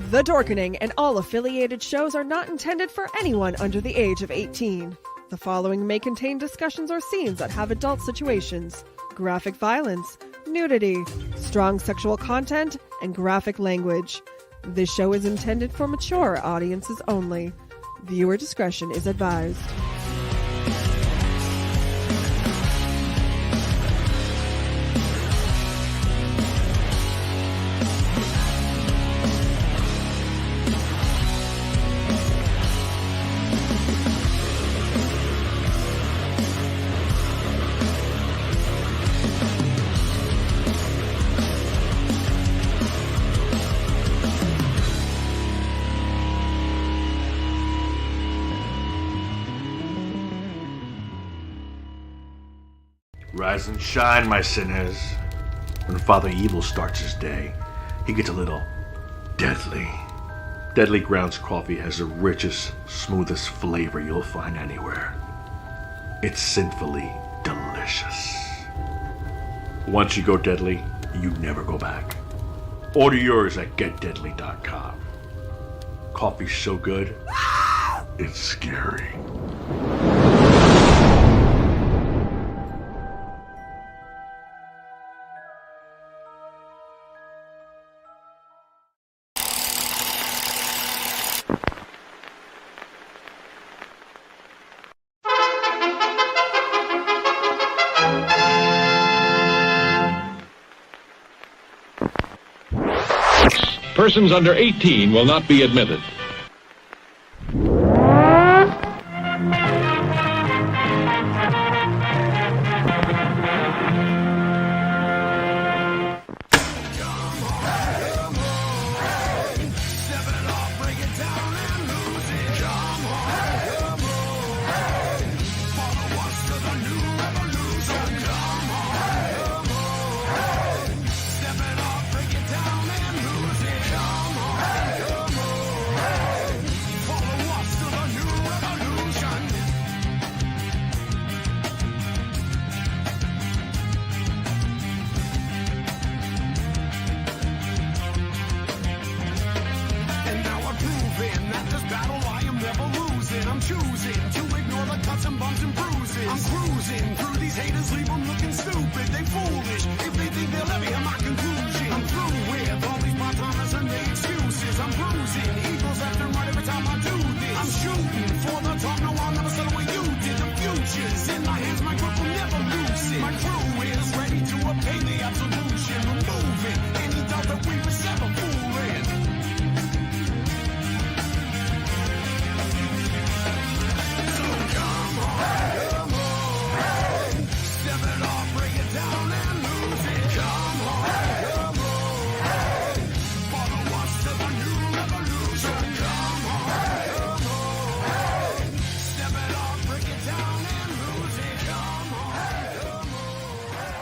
The Dorkening and all affiliated shows are not intended for anyone under the age of 18. The following may contain discussions or scenes that have adult situations, graphic violence, nudity, strong sexual content, and graphic language. This show is intended for mature audiences only. Viewer discretion is advised. Rise and shine, my sinners. When Father Evil starts his day, he gets a little deadly. Deadly Grounds coffee has the richest, smoothest flavor you'll find anywhere. It's sinfully delicious. Once you go deadly, you never go back. Order yours at getdeadly.com. Coffee's so good, it's scary. Persons under 18 will not be admitted.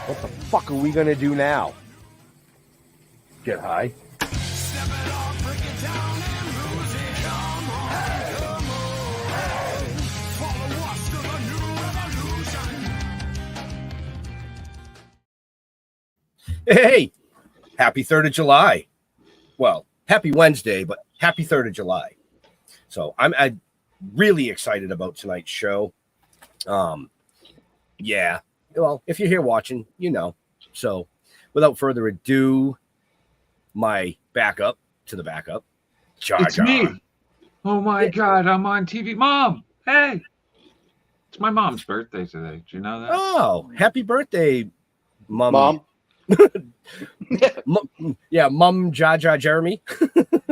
What the fuck are we gonna do now? Get high? Hey! Happy 3rd of July. Well, happy Wednesday, but happy 3rd of July. So I'm really excited about tonight's show. Yeah. Well, if you're here watching, you know. So, without further ado, my backup to the backup. It's me. Oh my God, I'm on TV. Mom, hey. It's my mom's birthday today. Do you know that? Oh, happy birthday, Mom. Mom. Yeah, Mum Jaja Jeremy.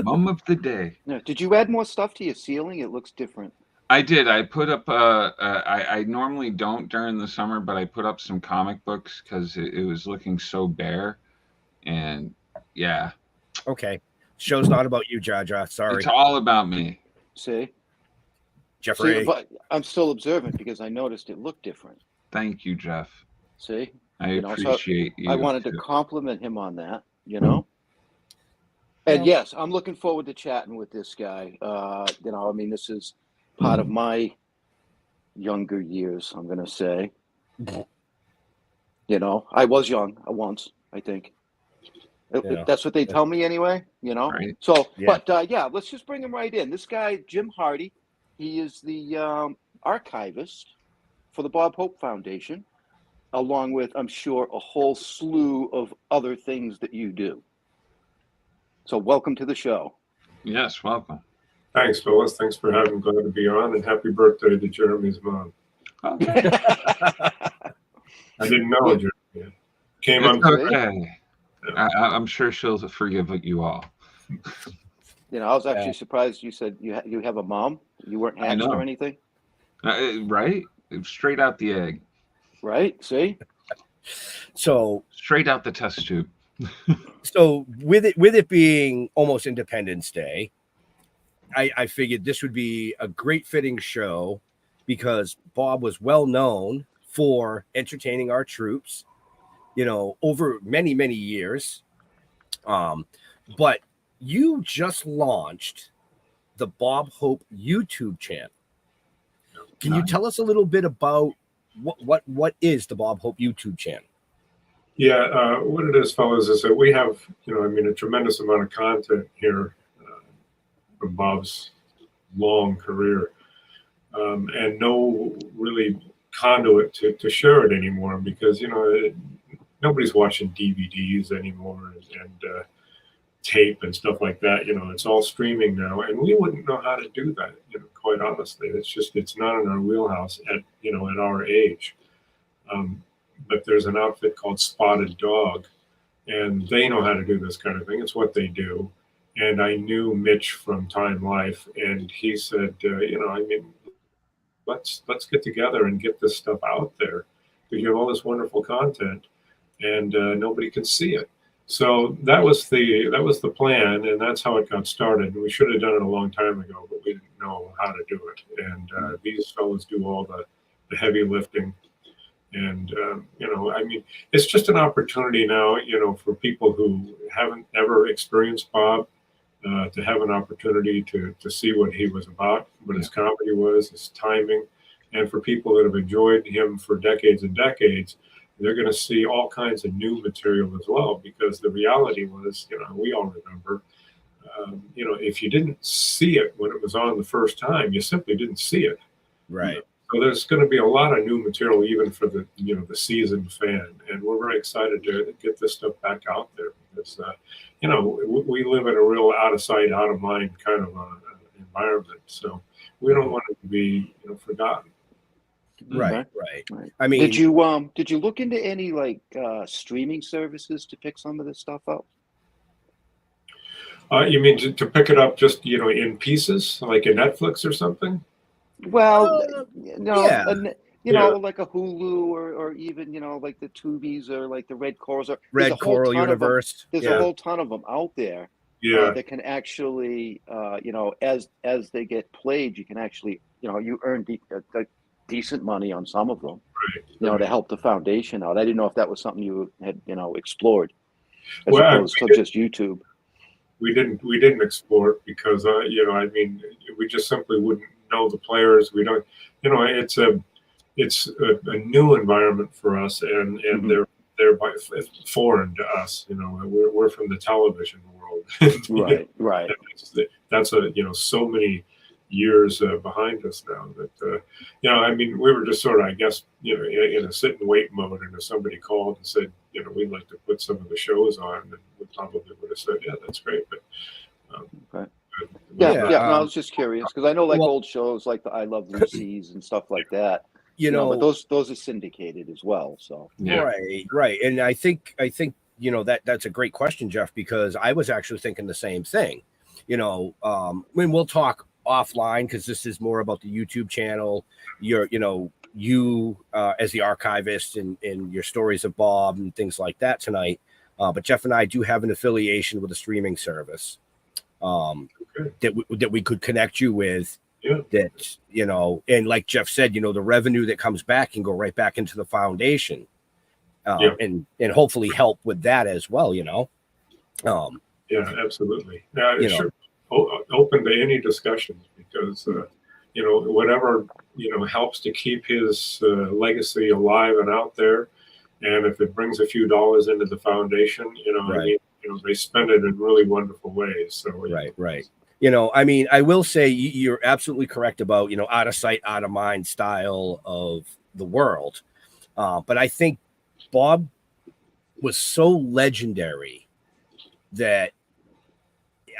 Mom of the day. No, did you add more stuff to your ceiling? It looks different. I did. I put up. I normally don't during the summer, but I put up some comic books because it was looking so bare, and yeah. Okay, show's not about you, Jaja. Sorry, it's all about me. See, Jeffrey. See, but I'm still observant because I noticed it looked different. Thank you, Jeff. See, I appreciate you. I wanted to compliment him on that. You know. And yes, I'm looking forward to chatting with this guy. You know, I mean, this is part of my younger years, I'm going to say. You know, I was young once, I think. Yeah. That's what they tell me anyway, you know? Right. So, Yeah. but yeah, let's just bring him right in. This guy, Jim Hardy, he is the archivist for the Bob Hope Foundation, along with, I'm sure, a whole slew of other things that you do. So welcome to the show. Yes, welcome. Thanks, Phyllis. Thanks for having me. Glad to be on, and happy birthday to Jeremy's mom. Okay. I didn't know Jeremy. Came on. It's okay. I'm sure she'll forgive you all. You know, I was actually surprised you said you have a mom. You weren't hatched or anything. Right? Straight out the egg. Right? See? So straight out the test tube. So with it being almost Independence Day, I figured this would be a great fitting show because Bob was well known for entertaining our troops, you know, over many, many years. But you just launched the Bob Hope YouTube channel. Can you tell us a little bit about what is the Bob Hope YouTube channel? Yeah, what it is, fellas, is that we have, a tremendous amount of content here from Bob's long career, and no really conduit to share it anymore because, nobody's watching DVDs anymore and tape and stuff like that. It's all streaming now, and we wouldn't know how to do that, quite honestly. It's not in our wheelhouse at our age. But there's an outfit called Spotted Dog, and they know how to do this kind of thing. It's what they do. And I knew Mitch from Time Life, and he said, let's get together and get this stuff out there because you have all this wonderful content, and nobody can see it. So that was the plan, and that's how it got started. We should have done it a long time ago, but we didn't know how to do it. And these fellows do all the heavy lifting. And, it's just an opportunity now, for people who haven't ever experienced Bob to have an opportunity to see what he was about, what his comedy was, his timing. And for people that have enjoyed him for decades and decades, they're going to see all kinds of new material as well, because the reality was, we all remember, if you didn't see it when it was on the first time, you simply didn't see it. Right. So there's going to be a lot of new material, even for the the seasoned fan, and we're very excited to get this stuff back out there because we live in a real out of sight, out of mind kind of environment. So we don't want it to be forgotten. Right. I mean, did you look into any streaming services to pick some of this stuff up? You mean to pick it up just in pieces, like a Netflix or something? Well, yeah. like a Hulu or even, like the Tubies or like the Red Corals. Red Coral Universe. There's a whole ton of them out there that can actually, as they get played, you can actually, you earn decent money on some of them, to help the foundation out. I didn't know if that was something you had, explored as opposed to just YouTube. We didn't explore it because, we just simply wouldn't know the players. We don't, it's a new environment for us, and they're foreign to us. We're from the television world. Right. That's so many years behind us now that we were just sort of, I guess, in a sit and wait mode, and if somebody called and said, we'd like to put some of the shows on, and we probably would have said, yeah, that's great, but no, I was just curious because I know old shows like the I Love Lucy's and stuff like that. But those are syndicated as well. So right, and I think that's a great question, Jeff, because I was actually thinking the same thing. When we'll talk offline because this is more about the YouTube channel. You as the archivist and your stories of Bob and things like that tonight. But Jeff and I do have an affiliation with a streaming service. That we could connect you with, that and like Jeff said, the revenue that comes back can go right back into the foundation, and hopefully help with that as well. Absolutely. Sure. Open to any discussions because whatever helps to keep his legacy alive and out there, and if it brings a few dollars into the foundation, they spend it in really wonderful ways. So Right. I mean, I will say you're absolutely correct about, out of sight, out of mind style of the world. But I think Bob was so legendary that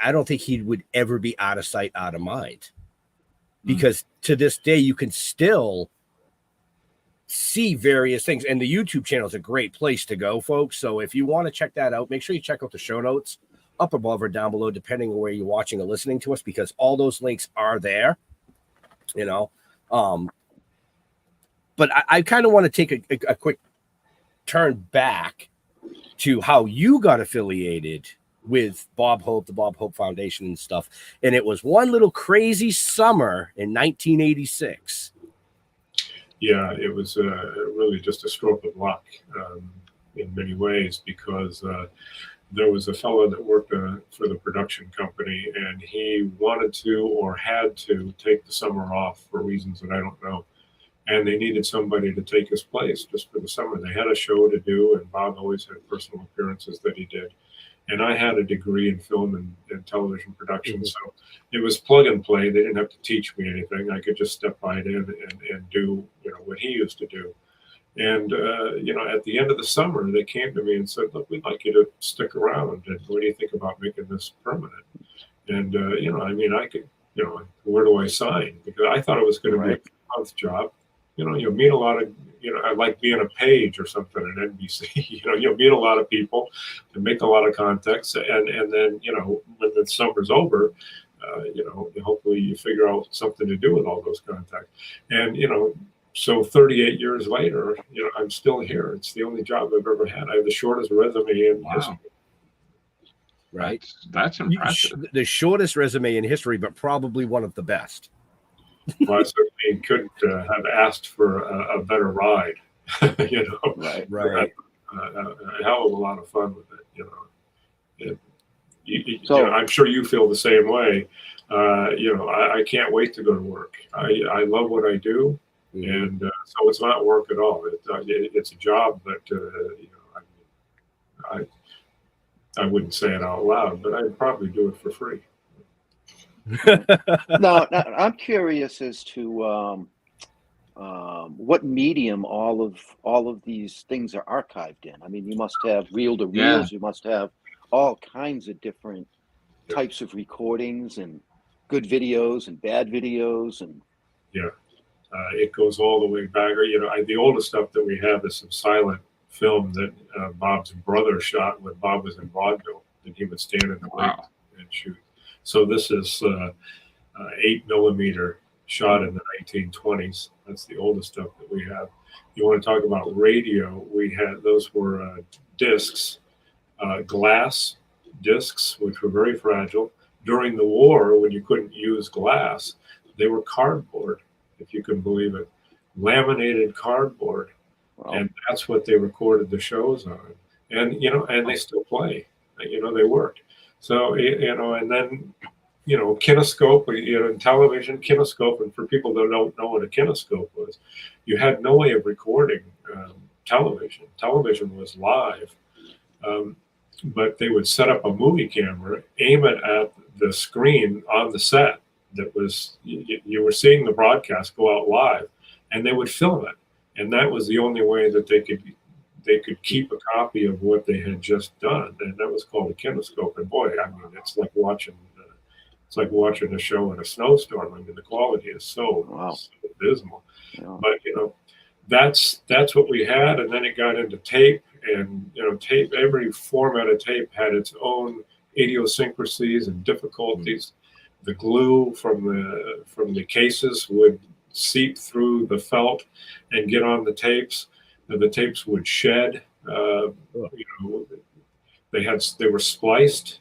I don't think he would ever be out of sight, out of mind. Because to this day, you can still see various things. And the YouTube channel is a great place to go, folks. So if you want to check that out, make sure you check out the show notes up above or down below, depending on where you're watching or listening to us, because all those links are there, But I kind of want to take a quick turn back to how you got affiliated with Bob Hope, the Bob Hope Foundation and stuff. And it was one little crazy summer in 1986. Yeah, it was really just a stroke of luck in many ways, because there was a fellow that worked for the production company, and he wanted to or had to take the summer off for reasons that I don't know. And they needed somebody to take his place just for the summer. They had a show to do, and Bob always had personal appearances that he did. And I had a degree in film and television production, so it was plug and play. They didn't have to teach me anything. I could just step right in and do what he used to do. And at the end of the summer, they came to me and said, "Look, we'd like you to stick around. And what do you think about making this permanent?" And I could, where do I sign? Because I thought it was going to be a month job. You'll meet a lot of, I like being a page or something at NBC. You'll meet a lot of people and make a lot of contacts, and then when the summer's over, hopefully you figure out something to do with all those contacts. And so 38 years later, I'm still here. It's the only job I've ever had. I have the shortest resume in history. Right, that's impressive. The shortest resume in history, but probably one of the best. Well, I certainly couldn't have asked for a better ride. Right. A hell of a lot of fun with it. I'm sure you feel the same way. I can't wait to go to work. I love what I do, and so it's not work at all. It's a job, but I wouldn't say it out loud, but I'd probably do it for free. Now, I'm curious as to what medium all of these things are archived in. I mean, you must have reel-to-reels. You must have all kinds of different types of recordings and good videos and bad videos. And it goes all the way back. The oldest stuff that we have is some silent film that Bob's brother shot when Bob was in vaudeville, and he would stand in the wings and shoot. So this is 8mm shot in the 1920s. That's the oldest stuff that we have. You want to talk about radio? Those were discs, glass discs, which were very fragile. During the war, when you couldn't use glass, they were cardboard, if you can believe it, laminated cardboard. Wow. And that's what they recorded the shows on. And, and they still play. They worked. So, and then, kinescope, in television, kinescope, and for people that don't know what a kinescope was, you had no way of recording television. Television was live, but they would set up a movie camera, aim it at the screen on the set that was, you were seeing the broadcast go out live, and they would film it. And that was the only way that they could keep a copy of what they had just done, and that was called a kinescope. And boy, I mean, it's like watching a show in a snowstorm. I mean, the quality is so abysmal. Yeah. But that's what we had, and then it got into tape, and tape. Every format of tape had its own idiosyncrasies and difficulties. Mm-hmm. The glue from the cases would seep through the felt and get on the tapes. The tapes would shed. They were spliced,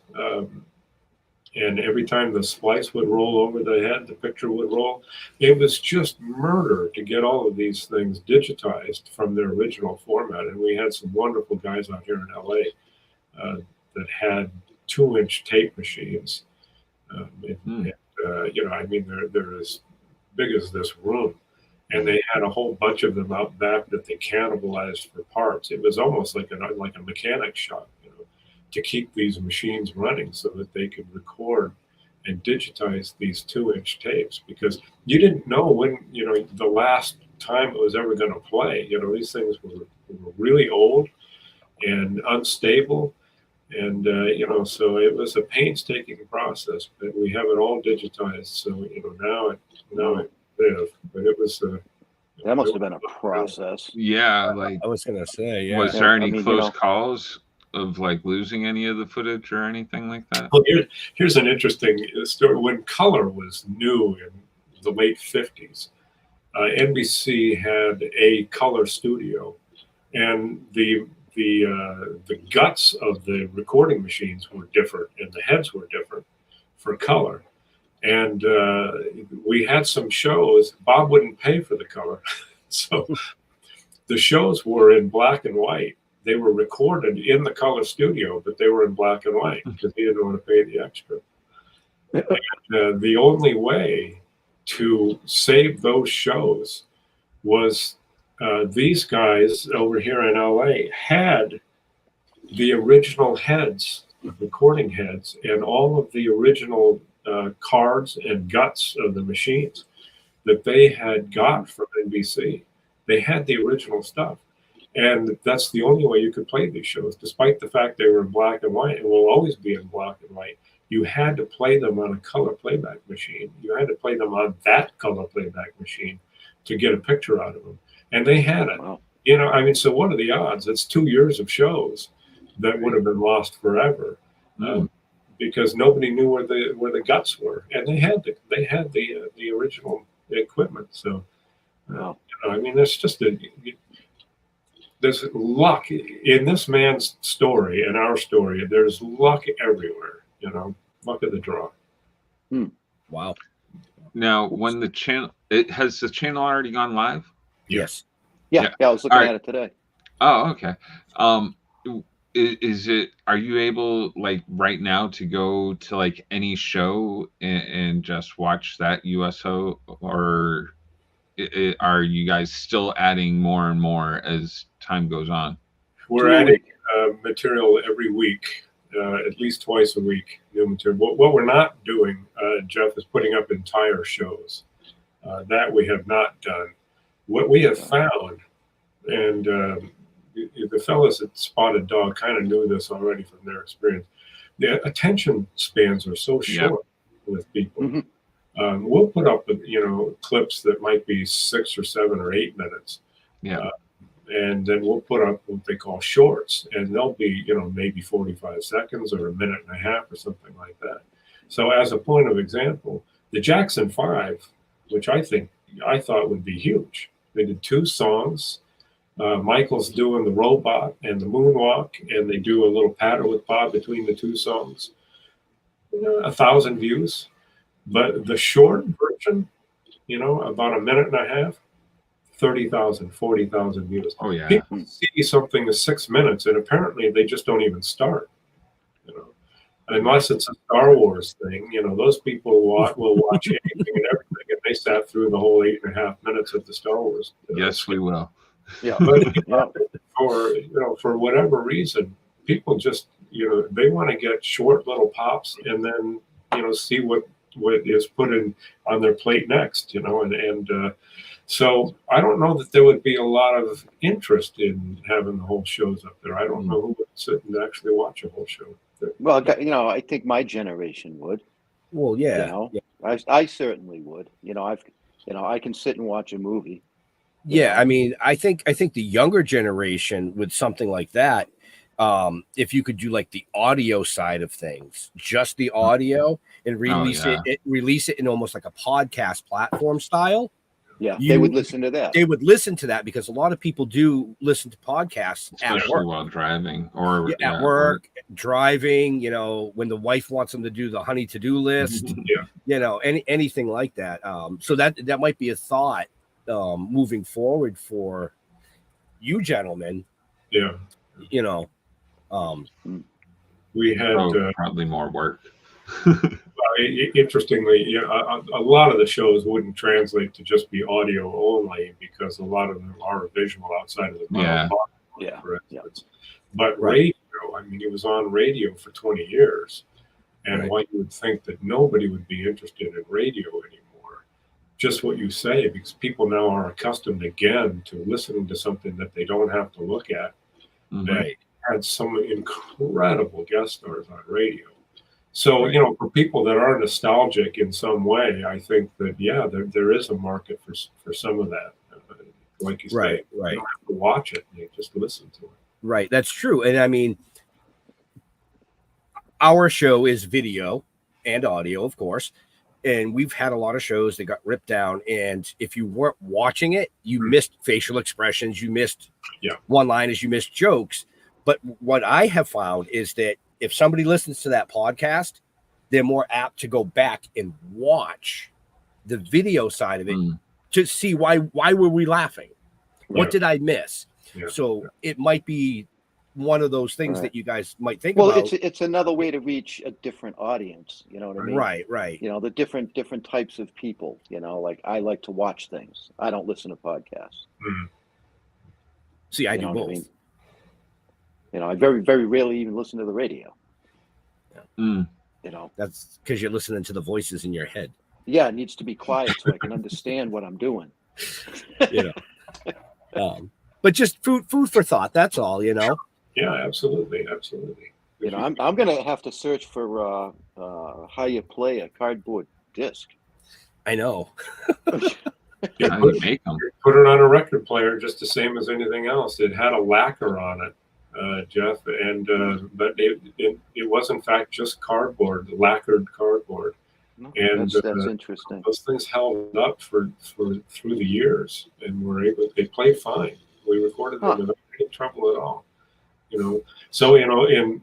and every time the splice would roll over the head, the picture would roll. It was just murder to get all of these things digitized from their original format. And we had some wonderful guys out here in LA that had 2-inch tape machines. They're as big as this room. And they had a whole bunch of them out back that they cannibalized for parts. It was almost like a mechanic shop, to keep these machines running so that they could record and digitize these 2-inch tapes, because you didn't know when, the last time it was ever going to play. These things were really old and unstable. And, so it was a painstaking process, but we have it all digitized. So, now it live, but it was that must have been a process. Yeah, like I was gonna say, yeah. was there any I mean, close calls of like losing any of the footage or anything like that? Well, here's an interesting story. When color was new in the late 50s, NBC had a color studio, and the guts of the recording machines were different, and the heads were different for color. And we had some shows. Bob wouldn't pay for the color, so the shows were in black and white. They were recorded in the color studio, but they were in black and white because he didn't want to pay the extra. And, the only way to save those shows was these guys over here in LA had the original heads, recording heads, and all of the original cards and guts of the machines that they had got from NBC. They had the original stuff. And that's the only way you could play these shows, despite the fact they were in black and white and will always be in black and white. You had to play them on a color playback machine. You had to play them on that color playback machine to get a picture out of them. And they had it. Wow. So what are the odds? It's 2 years of shows that would have been lost forever because nobody knew where the guts were, and they had the original equipment. So, Wow. there's just there's luck in this man's story and our story. There's luck everywhere. Luck of the draw. Wow. Now, when the channel, has the channel already gone live? Yes. Yeah, I was looking at it today. Oh, okay. Is it? Are you able, like, right now to go to like any show and just watch that USO, or are you guys still adding more and more as time goes on? We're adding material every week, at least twice a week, new material. What we're not doing, Jeff, is putting up entire shows. That we have not done. What we have found, and the fellas at Spotted Dog kind of knew this already from their experience, the attention spans are so short with people. Mm-hmm. We'll put up, clips that might be 6 or 7 or 8 minutes. Yeah. And then we'll put up what they call shorts, and they'll be, maybe 45 seconds or a minute and a half or something like that. So as a point of example, the Jackson 5, which I thought would be huge. They did 2 songs. Michael's doing the robot and the moonwalk, and they do a little patter with Bob between the 2 songs. 1,000 views. But the short version, about a minute and a half, 30,000, 40,000 views. Oh, yeah. People see something that's 6 minutes, and apparently they just don't even start. Unless it's a Star Wars thing, those people will watch anything and everything, and they sat through the whole 8.5 minutes of the Star Wars. Yes, we will. Yeah. But for whatever reason, people just they want to get short little pops and then see what is put in on their plate next. So I don't know that there would be a lot of interest in having the whole shows up there. I don't know who would sit and actually watch a whole show. Well, I think my generation would. Well, yeah. I certainly would. I can sit and watch a movie. Yeah, I think the younger generation with something like that, if you could do like the audio side of things, just the audio, and release it in almost like a podcast platform style. Yeah, they would listen to that. They would listen to that because a lot of people do listen to podcasts, especially at work. While driving or at work, driving. When the wife wants them to do the honey to-do list. Anything like that. So that might be a thought moving forward for you gentlemen. Yeah. We had probably more work. Interestingly, a lot of the shows wouldn't translate to just be audio only because a lot of them are visual outside of the Yeah. But radio radio. I mean, he was on radio for 20 years. And Right. why you would think that nobody would be interested in radio anymore. Just what you say, because people now are accustomed again to listening to something that they don't have to look at. Mhm. They had some incredible guest stars on radio. So, you know, for people that are nostalgic in some way, I think that, yeah, there is a market for some of that. Like you say, Right. you don't have to watch it, you just listen to it. Right. That's true. And I mean, our show is video and audio, of course. And we've had a lot of shows that got ripped down. And if you weren't watching it, you missed facial expressions, you missed one-liners, you missed jokes. But what I have found is that if somebody listens to that podcast, they're more apt to go back and watch the video side of it to see why were we laughing? What did I miss? Yeah. So it might be one of those things that you guys might think Well, about. it's another way to reach a different audience. You know what I mean? Right. You know, the different types of people. You know, like I like to watch things. I don't listen to podcasts. See, I do know what both. I mean? You know, I very, very rarely even listen to the radio. You know, That's because you're listening to the voices in your head. yeah, it needs to be quiet so I can understand what I'm doing. You know. But just food for thought. That's all. You know. Yeah, absolutely. You know, I'm gonna have to search for how you play a cardboard disc. I know. You How do you make them? put it on a record player just the same as anything else. It had a lacquer on it, Jeff, and but it was in fact just cardboard, lacquered cardboard. And that's interesting. Those things held up for through the years, and they played fine. We recorded them without any trouble at all. You know, so in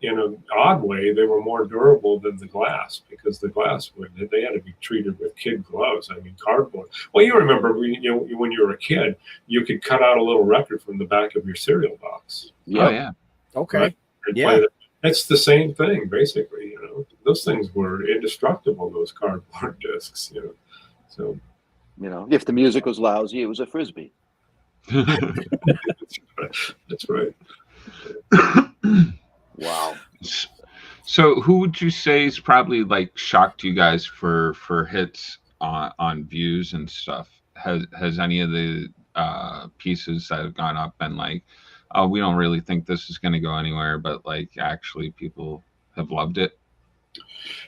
an odd way, they were more durable than the glass, because the glass they had to be treated with kid gloves. I mean, cardboard. Well, you remember when you were a kid, you could cut out a little record from the back of your cereal box. Yeah. Oh yeah. Okay. Right? And play that. It's the same thing, basically. You know, those things were indestructible. Those cardboard discs. You know, so You know, if the music was lousy, it was a frisbee. that's right. Wow. So who would you say is probably like shocked you guys for hits on views and stuff? Has any of the pieces that have gone up been like, oh, we don't really think this is going to go anywhere, but like actually people have loved it?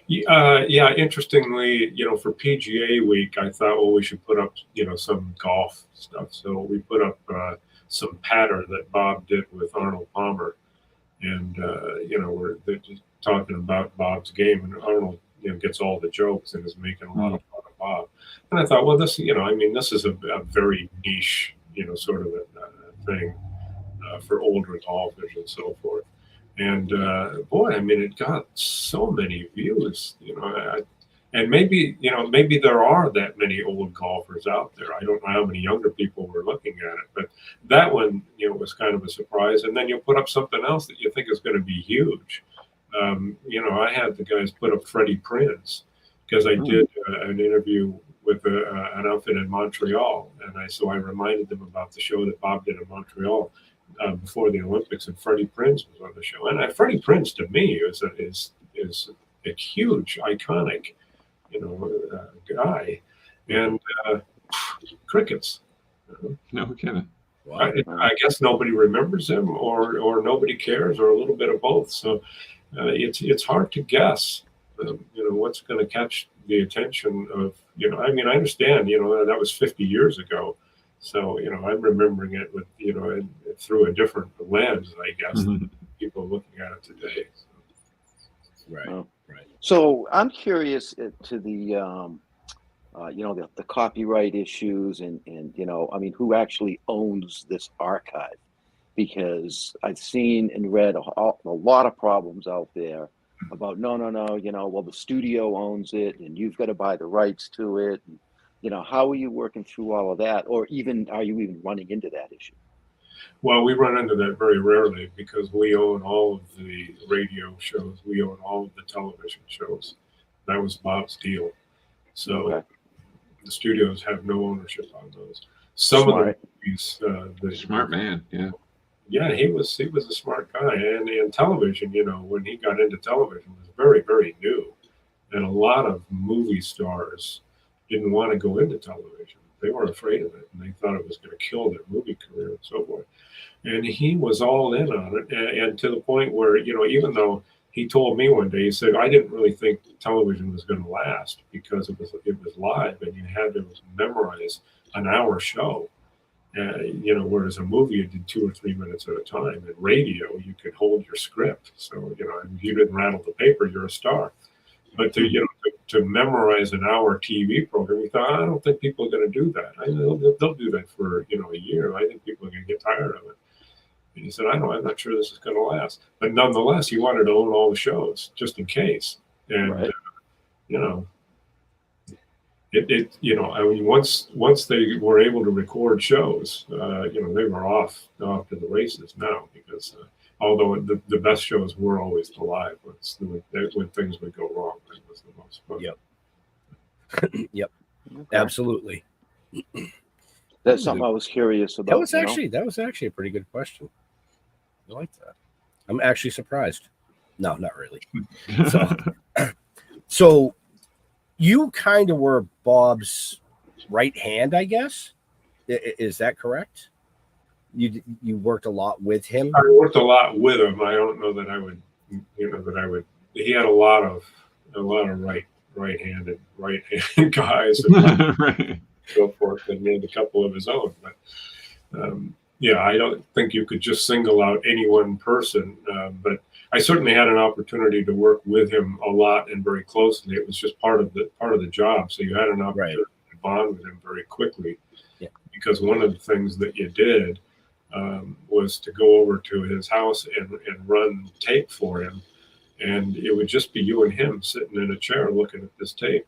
Yeah, interestingly, you know, for PGA week, I thought, well, we should put up, you know, some golf stuff. So we put up some patter that Bob did with Arnold Palmer. And, you know, they're just talking about Bob's game, and Arnold, you know, gets all the jokes and is making a lot of fun of Bob. And I thought, well, this, you know, I mean, this is a very niche, you know, sort of a thing for older golfers and so forth. And boy, I mean, it got so many views, you know, and maybe there are that many old golfers out there. I don't know how many younger people were looking at it, but that one, you know, was kind of a surprise. And then you put up something else that you think is going to be huge. You know, I had the guys put up Freddie Prinze, because I did an interview with an outfit in Montreal, and so I reminded them about the show that Bob did in Montreal before the Olympics, and Freddie Prinze was on the show. And Freddie Prinze, to me, is a huge, iconic, you know, guy, and crickets. No kidding. I guess nobody remembers him, or nobody cares, or a little bit of both. So it's hard to guess, you know, what's going to catch the attention of, you know, I mean, I understand, you know, that was 50 years ago. So, you know, I'm remembering it with, you know, through a different lens, I guess, than people looking at it today. So. Right. So I'm curious to the, you know, the copyright issues and, you know, I mean, who actually owns this archive? Because I've seen and read a lot of problems out there about, no, you know, well, the studio owns it and you've got to buy the rights to it. And, you know, how are you working through all of that? Or even, are you even running into that issue? Well, we run into that very rarely, because we own all of the radio shows. We own all of the television shows. That was Bob's deal. So the studios have no ownership on those. Some of the movies, Smart man, yeah. Yeah, he was a smart guy, and television, you know, when he got into television was very, very new, and a lot of movie stars didn't want to go into television. They were afraid of it, and they thought it was going to kill their movie career and so forth. And he was all in on it, and to the point where, you know, even though he told me one day, he said, I didn't really think television was going to last because it was live, and you had to memorize an hour show. You know, whereas a movie you did 2 or 3 minutes at a time. In radio, you could hold your script. So, you know, if you didn't rattle the paper, you're a star. But to, you know, to memorize an hour TV program, you thought, I don't think people are going to do that. They'll do that for, you know, a year. I think people are going to get tired of it. And he said, I'm not sure this is going to last. But nonetheless, he wanted to own all the shows just in case. And, you know, you know, I mean, once they were able to record shows, you know, they were off to the races now, because although the best shows were always the live ones, when things would go wrong, that was the most fun. Yep. Yep. Okay. Absolutely. That's something I was curious about. That was actually a pretty good question. I like that. I'm actually surprised. No, not really. So you kind of were Bob's right hand, I guess. Is that correct? You worked a lot with him. I worked a lot with him. I don't know that I would, you know, that I would. He had a lot of right-handed guys and so forth, and made a couple of his own. But yeah, I don't think you could just single out any one person. But I certainly had an opportunity to work with him a lot and very closely. It was just part of the job. So you had an opportunity to bond with him very quickly. Yeah. Because one of the things that you did was to go over to his house and run tape for him. And it would just be you and him sitting in a chair looking at this tape.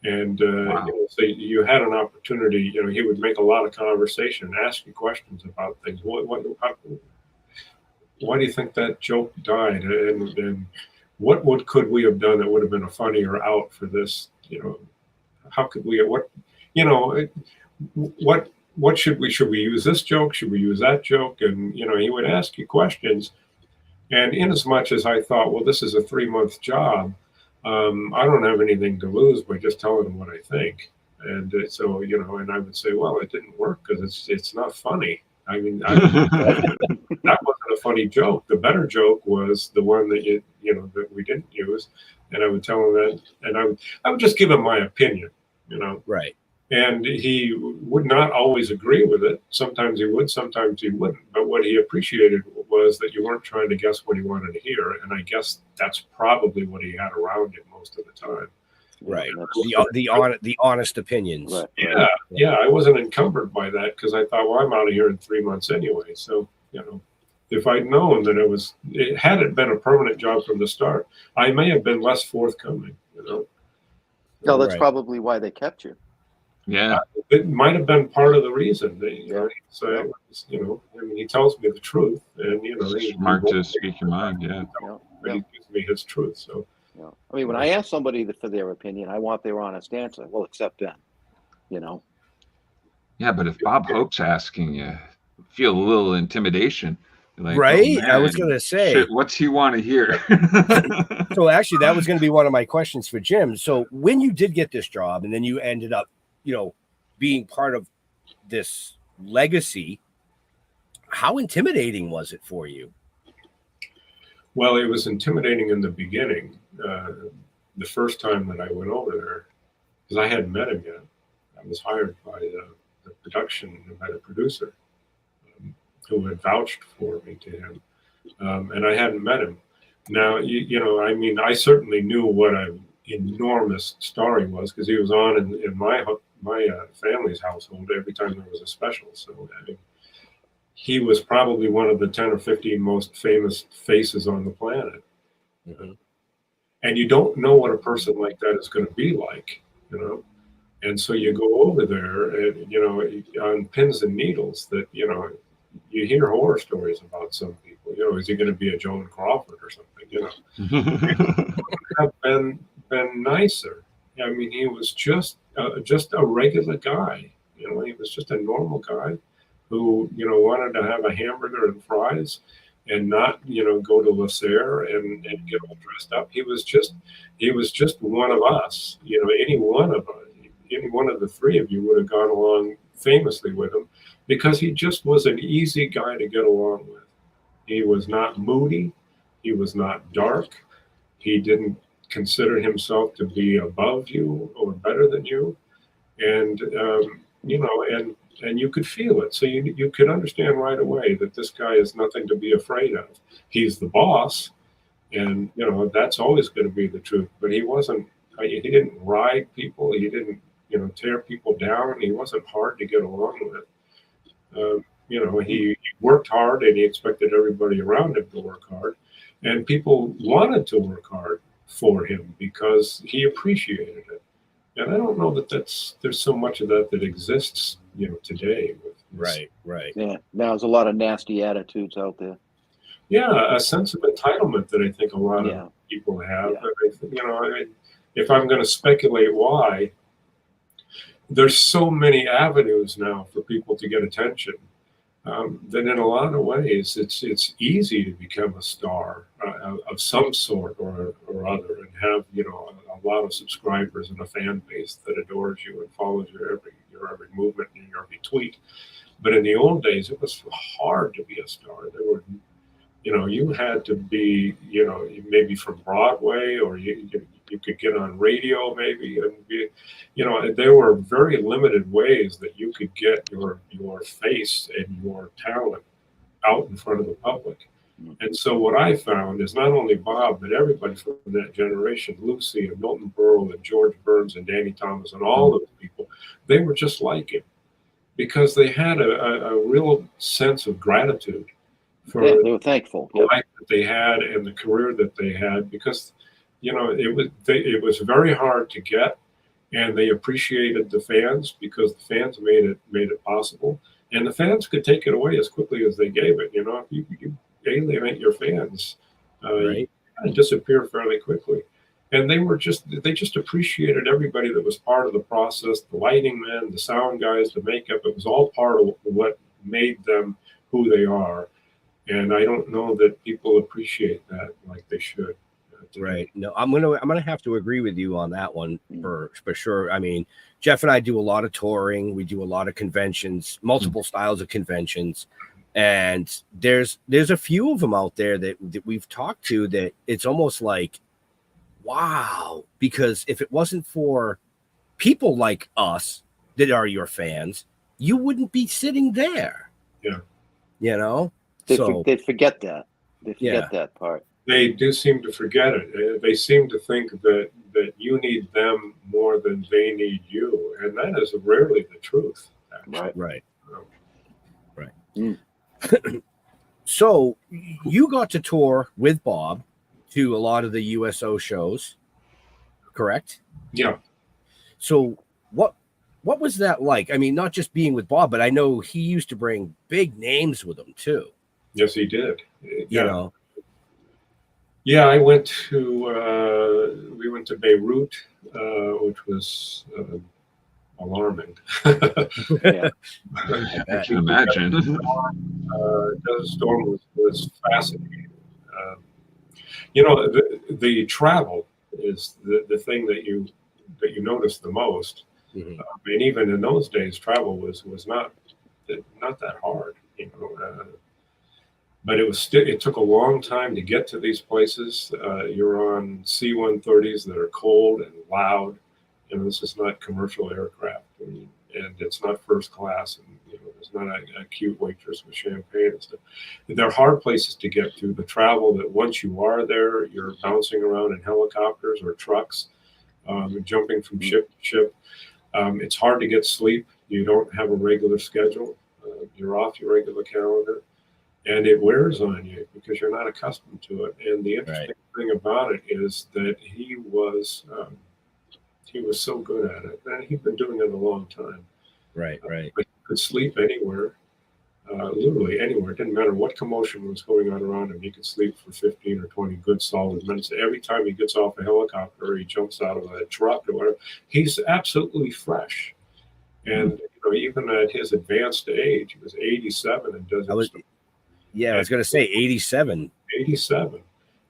And you know, so you had an opportunity. You know, he would make a lot of conversation, ask you questions about things. Why do you think that joke died? And what could we have done that would have been a funnier out for this? You know, how could we? What should we use this joke? Should we use that joke? And you know, he would ask you questions. And in as much as I thought, well, this is a 3-month job, I don't have anything to lose by just telling him what I think. And so, you know, and I would say, well, it didn't work because it's not funny. I mean, that wasn't a funny joke. The better joke was the one that you know that we didn't use. And I would tell him that, and I would just give him my opinion, you know. Right. And he would not always agree with it. Sometimes he would, sometimes he wouldn't. But what he appreciated was that you weren't trying to guess what he wanted to hear. And I guess that's probably what he had around him most of the time. Right. The honest opinions. Right. Yeah. I wasn't encumbered by that because I thought, well, I'm out of here in 3 months anyway. So, you know, if I'd known that had it been a permanent job from the start, I may have been less forthcoming, you know. No, that's probably why they kept you. Yeah, it might have been part of the reason. So, you know, I mean, he tells me the truth, and you know, smart to speak your mind. Yeah, but he gives me his truth. So, I mean, when I ask somebody for their opinion, I want their honest answer. Well, except then, you know. Yeah, but if Bob Hope's asking you, feel a little intimidation. Like, right? Oh, I was going to say, shit, what's he want to hear? So actually, that was going to be one of my questions for Jim. So when you did get this job, and then you ended up, you know, being part of this legacy, how intimidating was it for you? Well, it was intimidating in the beginning. The first time that I went over there, because I hadn't met him yet. I was hired by the production, by the producer, who had vouched for me to him, and I hadn't met him. Now, you know, I mean, I certainly knew what an enormous star he was because he was on in my family's household every time there was a special. So I mean, he was probably one of the 10 or 15 most famous faces on the planet. Mm-hmm. And you don't know what a person like that is going to be like, you know. And so you go over there and, you know, on pins and needles that, you know, you hear horror stories about some people. You know, is he going to be a Joan Crawford or something? You know, have been nicer. I mean, he was just a regular guy. You know, he was just a normal guy. who, wanted to have a hamburger and fries and not, go to La Serre and get all dressed up. He was just one of us. Any one of the three of you would have gone along famously with him because he just was an easy guy to get along with. He was not moody. He was not dark. He didn't consider himself to be above you or better than you. And, and you could feel it. So you could understand right away that this guy is nothing to be afraid of. He's the boss. And, that's always going to be the truth. But he didn't ride people. He didn't, tear people down. He wasn't hard to get along with. He worked hard and he expected everybody around him to work hard. And people wanted to work hard for him because he appreciated it. And I don't know that there's so much of that exists, today. Right. Yeah, now there's a lot of nasty attitudes out there. Yeah, a sense of entitlement that I think a lot of people have. Yeah. If I'm going to speculate why, there's so many avenues now for people to get attention. That in a lot of ways, it's easy to become a star of some sort or other and have a lot of subscribers and a fan base that adores you and follows your every movement and your every tweet. But in the old days, it was hard to be a star. There were, you had to be, maybe from Broadway or you could get on radio maybe and be, there were very limited ways that you could get your face and your talent out in front of the public. And so what I found is not only Bob, but everybody from that generation, Lucy and Milton Berle and George Burns and Danny Thomas and all those people, they were just like him because they had a real sense of gratitude for they were thankful. The life that they had and the career that they had because it was very hard to get, and they appreciated the fans because the fans made it possible, and the fans could take it away as quickly as they gave it. If you alienate your fans, you disappear fairly quickly. And they just appreciated everybody that was part of the process, the lighting men, the sound guys, the makeup. It was all part of what made them who they are. And I don't know that people appreciate that like they should. Right. No, I'm gonna have to agree with you on that one for sure. I mean, Jeff and I do a lot of touring. We do a lot of conventions, multiple styles of conventions, and there's a few of them out there that we've talked to that it's almost like, wow, because if it wasn't for people like us that are your fans, you wouldn't be sitting there. Yeah. They forget that. They forget that part. They do seem to forget it. They seem to think that you need them more than they need you, and that is rarely the truth. Actually. Right. So you got to tour with Bob to a lot of the USO shows, correct? Yeah. So what was that like? I mean, not just being with Bob, but I know he used to bring big names with him too. Yes, he did. Yeah, we went to Beirut, which was alarming. I can imagine. Desert Storm was fascinating. The travel is the thing that you notice the most. Mm-hmm. And even in those days, travel was not that hard. But it took a long time to get to these places. You're on C-130s that are cold and loud. This is not commercial aircraft, and it's not first class, and there's not a cute waitress with champagne and stuff. They're hard places to get to. The travel that once you are there, you're bouncing around in helicopters or trucks, jumping from ship to ship. It's hard to get sleep. You don't have a regular schedule. You're off your regular calendar. And it wears on you because you're not accustomed to it. And the interesting thing about it is that he was so good at it, and he'd been doing it a long time. Right. But he could sleep anywhere, literally anywhere. It didn't matter what commotion was going on around him. He could sleep for 15 or 20 good solid minutes. Every time he gets off a helicopter, or he jumps out of a truck or whatever, he's absolutely fresh. And even at his advanced age, he was 87 and does I was going to say 87. 87.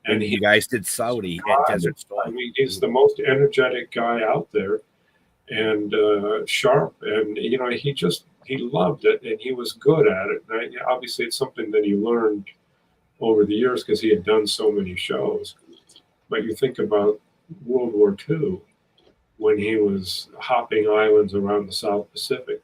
And you guys did Saudi at Desert Storm. I mean, he's the most energetic guy out there, and sharp. And he loved it, and he was good at it. And obviously, it's something that he learned over the years because he had done so many shows. But you think about World War II, when he was hopping islands around the South Pacific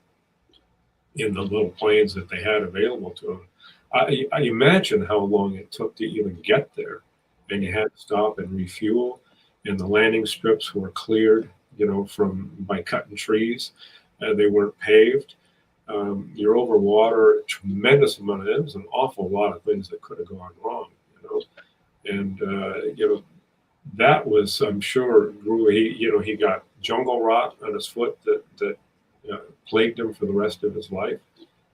in the little planes that they had available to him. I imagine how long it took to even get there. And you had to stop and refuel, and the landing strips were cleared, by cutting trees. They weren't paved. You're over water, a tremendous amount of it. Was an awful lot of things that could have gone wrong, And that was, I'm sure, he got jungle rot on his foot that plagued him for the rest of his life.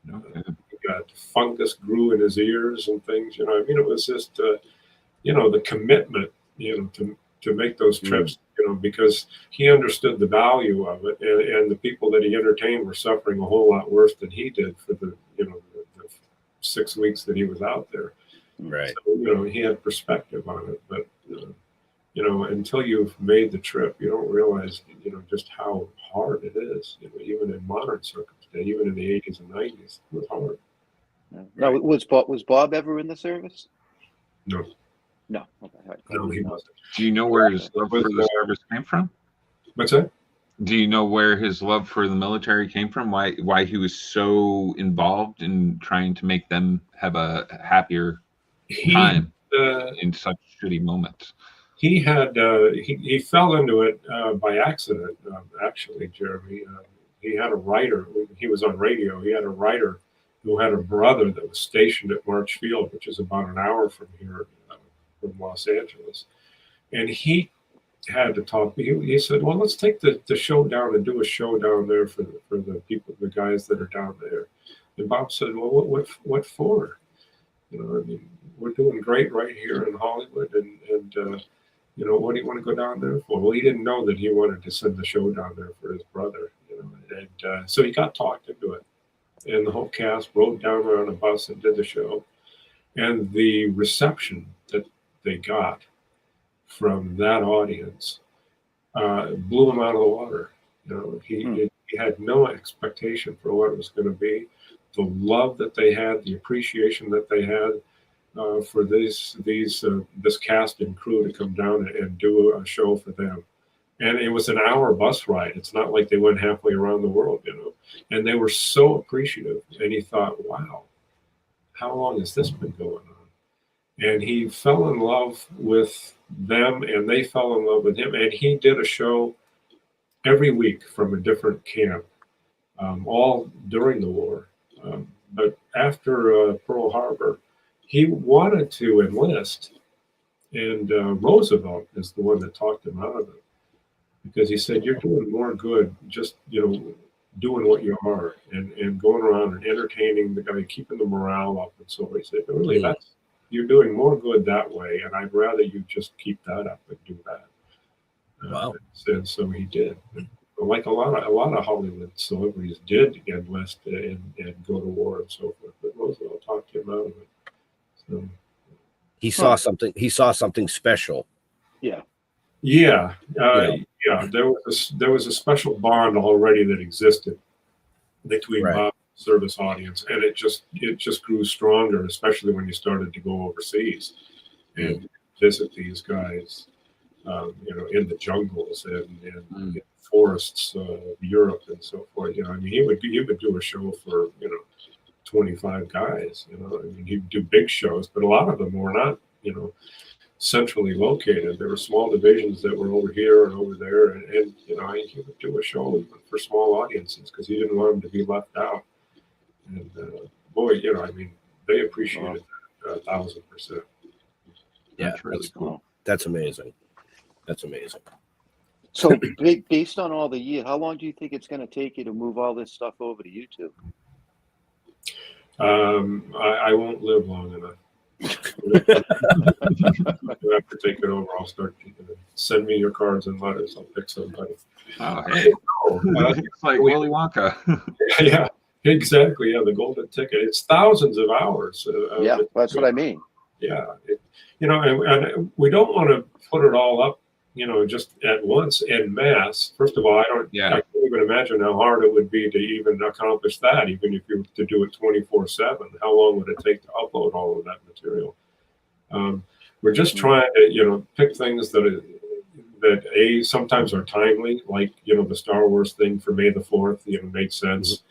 He got fungus grew in his ears and things. It was just the commitment, to make those trips, because he understood the value of it, and the people that he entertained were suffering a whole lot worse than he did for the 6 weeks that he was out there. Right. So, he had perspective on it, but until you've made the trip, you don't realize, just how hard it is. Even in modern circumstances, even in the 80s and 90s, it was hard. Now, was Bob ever in the service? No. No. Okay. No, he wasn't. Do you know where his love for the service came from? What's that? Do you know where his love for the military came from? Why he was so involved in trying to make them have a happier time in such shitty moments? He had he fell into it by accident, actually, Jeremy. He had a writer. He was on radio. He had a writer who had a brother that was stationed at March Field, which is about an hour from here, from Los Angeles. And he had to talk. He said, "Well, let's take the show down and do a show down there for the people, the guys that are down there." And Bob said, "Well, what for? We're doing great right here in Hollywood, and what do you want to go down there for?" Well, he didn't know that he wanted to send the show down there for his brother, and so he got talked into it. And the whole cast rode down on a bus and did the show. And the reception that they got from that audience blew him out of the water. He had no expectation for what it was going to be. The love that they had, the appreciation that they had for this cast and crew to come down and do a show for them. And it was an hour bus ride. It's not like they went halfway around the world, And they were so appreciative. And he thought, wow, how long has this been going on? And he fell in love with them, and they fell in love with him. And he did a show every week from a different camp, all during the war. But after Pearl Harbor, he wanted to enlist. And Roosevelt is the one that talked him out of it. Because he said, "You're doing more good just, doing what you are and going around and entertaining the guy, keeping the morale up." And so he said, "Really, you're doing more good that way, and I'd rather you just keep that up and do that." Wow. And so he did. Like a lot of Hollywood celebrities did enlist and go to war and so forth. But Roosevelt talked him out of it. So he saw something. He saw something special. Yeah. Yeah. There was a special bond already that existed between Bob and the service audience, and it just grew stronger, especially when you started to go overseas and visit these guys, in the jungles and in forests of Europe and so forth. He would do a show for 25 guys. He'd do big shows, but a lot of them were not centrally located. There were small divisions that were over here and over there, and he would do a show for small audiences because he didn't want them to be left out. And they appreciated that 1,000%. Yeah, that's cool. That's amazing. That's amazing. So, based on all the years, how long do you think it's going to take you to move all this stuff over to YouTube? I won't live long enough. You have to take it over. I'll start. Send me your cards and letters. I'll pick somebody. Oh, hey. know. It's like Willy Wonka. Yeah, exactly. Yeah, the golden ticket. It's thousands of hours. Yeah, that's what I mean. Yeah, and we don't want to put it all up, just at once en masse. First of all, I can't even imagine how hard it would be to even accomplish that, even if you were to do it 24/7. How long would it take to upload all of that material? We're just trying to, pick things that sometimes are timely, like, the Star Wars thing for May the 4th, made sense.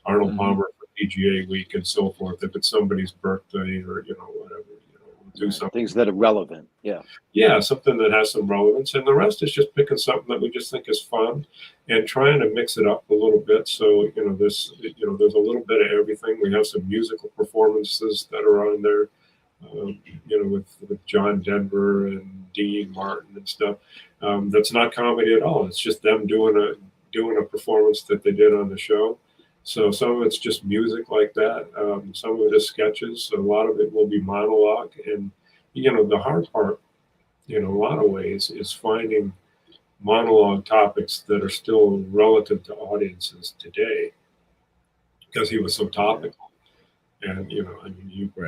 Arnold Palmer for PGA week and so forth. If it's somebody's birthday or, whatever, do something. Things that are relevant. Yeah. Yeah, something that has some relevance. And the rest is just picking something that we just think is fun and trying to mix it up a little bit. So, there's a little bit of everything. We have some musical performances that are on there, with John Denver and Dean Martin and stuff. That's not comedy at all. It's just them doing a performance that they did on the show. So some of it's just music like that. Some of it is sketches. A lot of it will be monologue. And, the hard part, in a lot of ways, is finding monologue topics that are still relative to audiences today, because he was so topical. And, you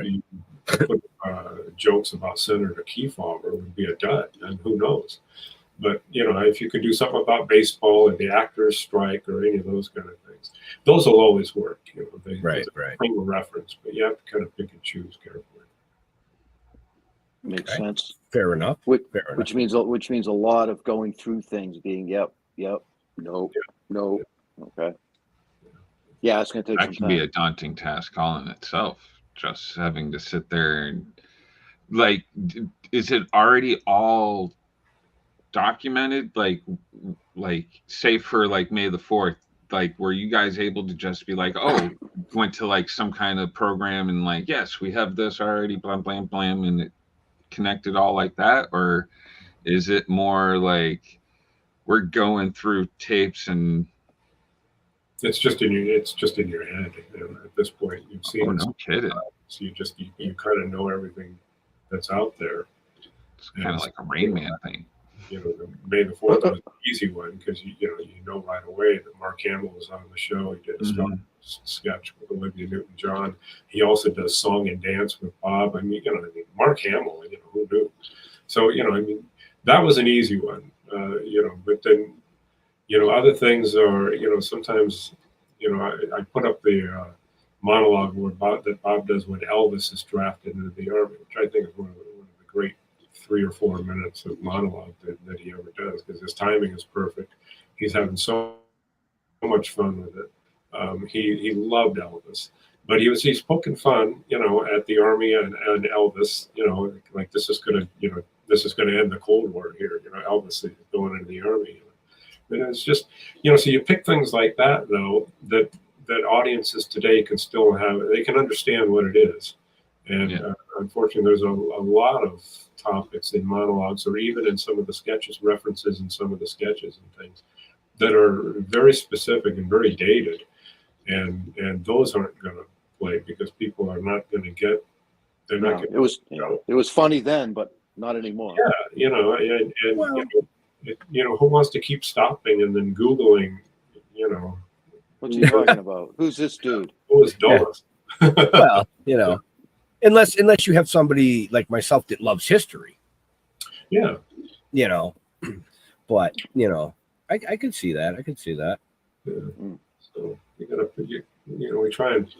put jokes about Senator Kefauver would be a dud, and who knows? But, if you could do something about baseball and the actors' strike or any of those kind of things, those will always work. They frame a reference, but you have to kind of pick and choose carefully. Makes sense. Fair enough. Which means a lot of going through things, being yep, no. Okay. Yeah, it's going to take some time. That can be a daunting task all in itself. Just having to sit there and, like, is it already all documented? Like say for like May the 4th, like, were you guys able to just be like, oh, went to like some kind of program and like, yes, we have this already, blam, blam, blam, and it connected all like that? Or is it more like we're going through tapes and it's just in your head at this point? You've seen it. No kidding. So you kind of know everything that's out there. It's kind of like a Rain Man thing. May the 4th was an easy one because you know right away that Mark Hamill was on the show. He did a sketch with Olivia Newton-John. He also does song and dance with Bob. Mark Hamill. Who knew? So that was an easy one. But then other things are sometimes I put up the monologue that Bob does when Elvis is drafted into the Army, which I think is one of the great 3 or 4 minutes of monologue that he ever does, because his timing is perfect. He's having so much fun with it. He loved Elvis, but he's poking fun, at the Army and Elvis, like this is gonna end the Cold War here. Elvis is going into the Army. And it's just, so you pick things like that though, that audiences today can still they can understand what it is. And unfortunately, there's a lot of topics in monologues, or even in some of the sketches, references in some of the sketches and things that are very specific and very dated, and those aren't going to play because people are not going to get. They're not. Gonna, it was funny then, but not anymore. Yeah, who wants to keep stopping and then Googling? What's he talking about? Who's this dude? Who is Dawes? Well, unless you have somebody like myself that loves history. Yeah. But I could see that. Yeah. So we try and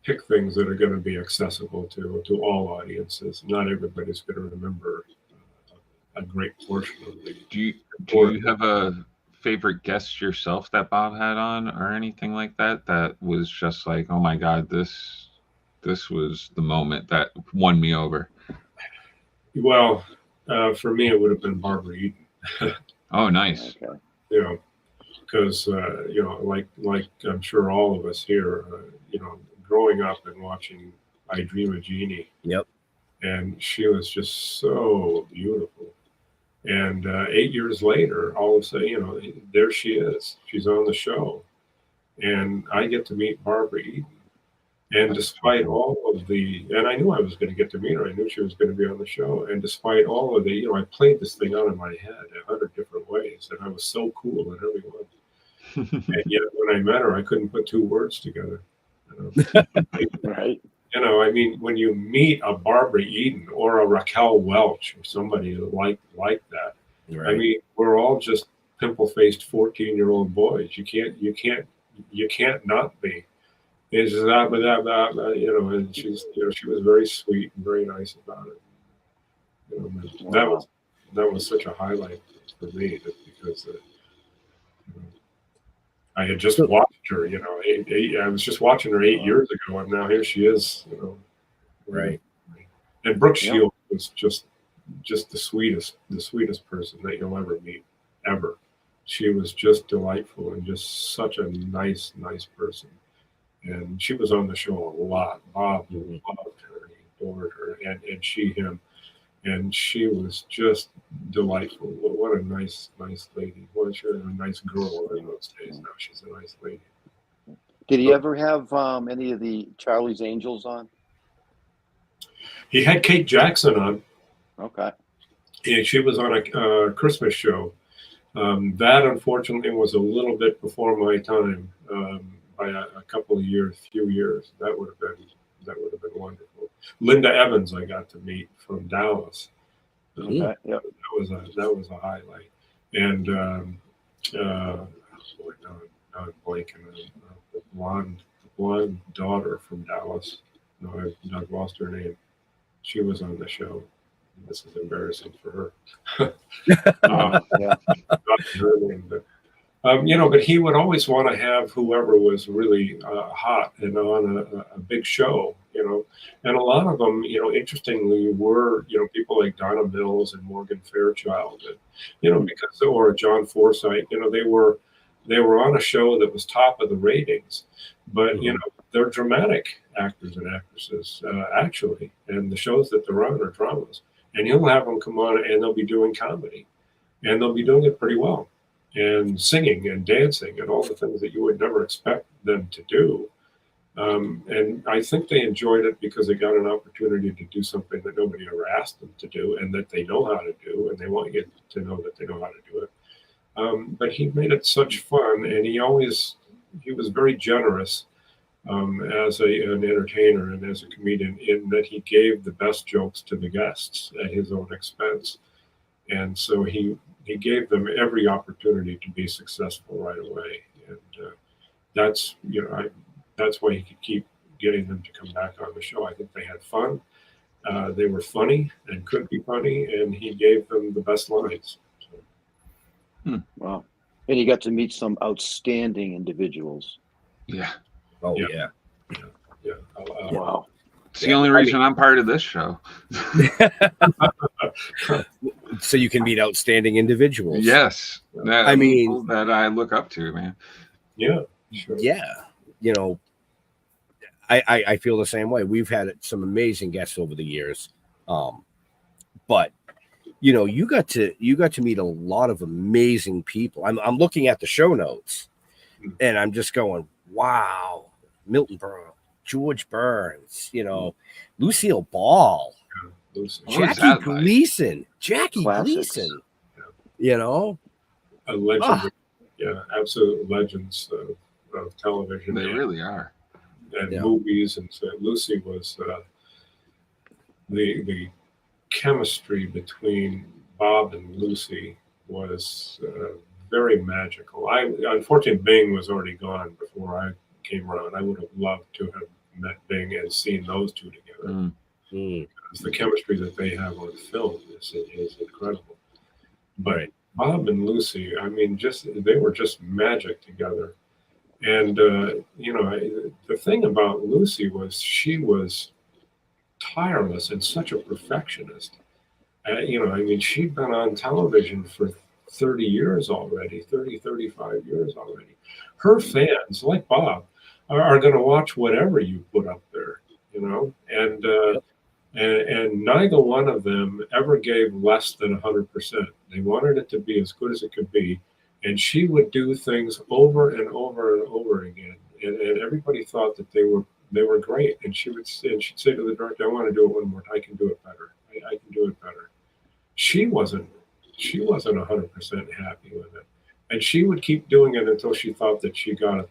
pick things that are going to be accessible to all audiences. Not everybody's going to remember a great portion of the. Do you have a favorite guest yourself that Bob had on, or anything like that was just like, oh my God, this was the moment that won me over? Well, for me, it would have been Barbara Eden. Oh, nice. Okay. Because like I'm sure all of us here, growing up and watching I Dream of Jeannie. Yep. And she was just so beautiful. And 8 years later, all of a sudden, there she is. She's on the show, and I get to meet Barbara Eden. And despite all of and I knew I was going to get to meet her. I knew she was going to be on the show. And despite all of I played this thing out in my head 100 different ways, and I was so cool in every one. And yet when I met her, I couldn't put two words together. You know? Right. You know, I mean, when you meet a Barbara Eden or a Raquel Welch or somebody like that, Right. I mean, we're all just pimple-faced 14-year-old boys. You can't not be. It's just that, you know, and she was very sweet and very nice about it. You know, that was such a highlight for me, because you know, I had just watched her. You know, I was just watching her 8 years ago, and now here she is. You know, Right. And Brooke Shields was just the sweetest person that you'll ever meet, ever. She was just delightful and just such a nice person. And she was on the show a lot. Bob loved her, he adored her, and she him. And she was just delightful. What a nice lady. What a nice girl in those days. Now she's a nice lady. Did he ever have any of the Charlie's Angels on? He had Kate Jackson on. Okay. Yeah, she was on a Christmas show. That unfortunately was a little bit before my time, by a couple of years, few years. That would have been wonderful. Linda Evans, I got to meet from Dallas. Okay. Yep. That was a highlight. And now I'm blanking. The blonde daughter from Dallas. No, I've lost her name. She was on the show. This is embarrassing for her. Her name, but, you know, but he would always want to have whoever was really hot and on a big show, you know. And a lot of them, you know, interestingly, were, you know, people like Donna Mills and Morgan Fairchild, and, you know, because, or John Forsythe, you know, they were on a show that was top of the ratings, but you know, they're dramatic actors and actresses, actually, and the shows that they're on are dramas. And you'll have them come on and they'll be doing comedy, and they'll be doing it pretty well, and singing and dancing and all the things that you would never expect them to do. And I think they enjoyed it because they got an opportunity to do something that nobody ever asked them to do, and that they know how to do, and they want you to know that they know how to do it. But he made it such fun, and he was very generous as an entertainer and as a comedian, in that he gave the best jokes to the guests at his own expense. And so he gave them every opportunity to be successful right away. And that's why he could keep getting them to come back on the show. I think they had fun. They were funny and could be funny, and he gave them the best lines. So. Wow. And you got to meet some outstanding individuals. Yeah. Oh, yeah. Wow. It's the only reason I'm part of this show. So you can meet outstanding individuals. Yes. I mean, people that I look up to, man. Yeah. Sure. Yeah. You know, I feel the same way. We've had some amazing guests over the years. But you know, you got to meet a lot of amazing people. I'm looking at the show notes, and I'm just going, wow. Milton Berle, George Burns, you know, Lucille Ball, Jackie Gleason, you know, a legend. Yeah, absolute legends of television. They really are. And movies. And so Lucy was the chemistry between Bob and Lucy was very magical. Unfortunately, Bing was already gone before I came around. I would have loved to have met Bing and seen those two together. Because the chemistry that they have on film is incredible. But Bob and Lucy, I mean, they were just magic together. And you know, the thing about Lucy was she was tireless and such a perfectionist. You know, I mean, she'd been on television for 30 years already, 35 years already. Her fans, like Bob, are going to watch whatever you put up there, you know, and neither one of them ever gave less than 100%. They wanted it to be as good as it could be, and she would do things over and over and over again, and everybody thought that they were great. And she'd say to the director, "I want to do it one more time. I can do it better. I can do it better." She wasn't 100% happy with it, And she would keep doing it until she thought that she got it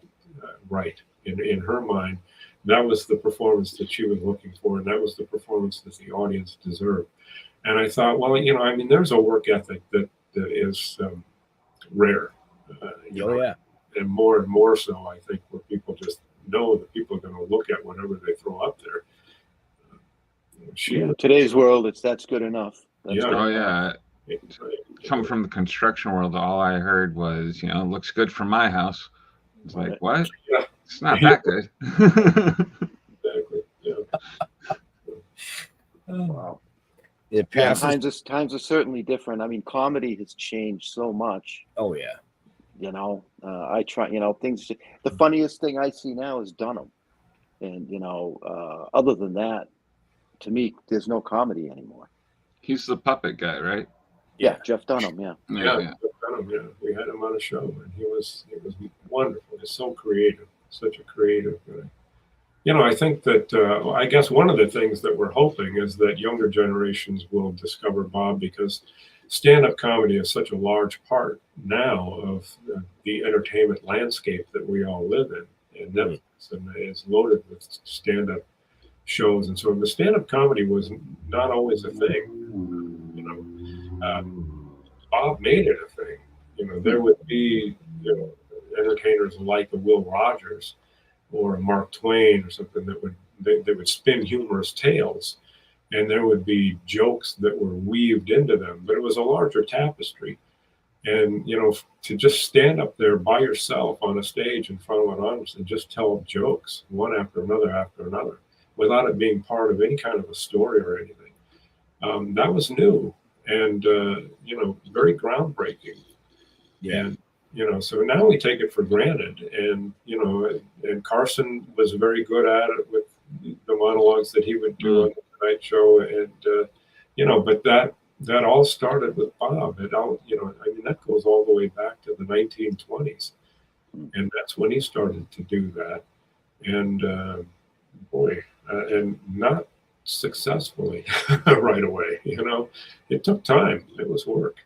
right. In her mind, that was the performance that she was looking for, and that was the performance that the audience deserved. And I thought, well, I mean, there's a work ethic that is rare. And more so, I think, where people just know that people are going to look at whatever they throw up there. Today's world, that's good enough. That's good enough. Come from the construction world, all I heard was, looks good for my house. It's like, what? Yeah. It's not that good. Exactly. Yeah. Wow. Times are certainly different. I mean, comedy has changed so much. Oh yeah. I try. Things. The funniest thing I see now is Dunham, and other than that, to me, there's no comedy anymore. He's the puppet guy, right? Yeah, Jeff Dunham. Yeah. Jeff Dunham. Yeah, we had him on a show, and he was wonderful. He's so creative, such a creative guy. I think that I guess one of the things that we're hoping is that younger generations will discover Bob, because stand-up comedy is such a large part now of the entertainment landscape that we all live in. And Netflix is loaded with stand-up shows, and so the stand-up comedy was not always a thing. Bob made it a thing. There would be entertainers like a Will Rogers or a Mark Twain or something that they would spin humorous tales, and there would be jokes that were weaved into them, but it was a larger tapestry. And to just stand up there by yourself on a stage in front of an audience and just tell jokes one after another without it being part of any kind of a story or anything, that was new and very groundbreaking. Yeah. And so now we take it for granted, and and Carson was very good at it with the monologues that he would do on the Tonight Show, and but that all started with Bob. It all, that goes all the way back to the 1920s, and that's when he started to do that, and and not successfully right away. It took time. It was work.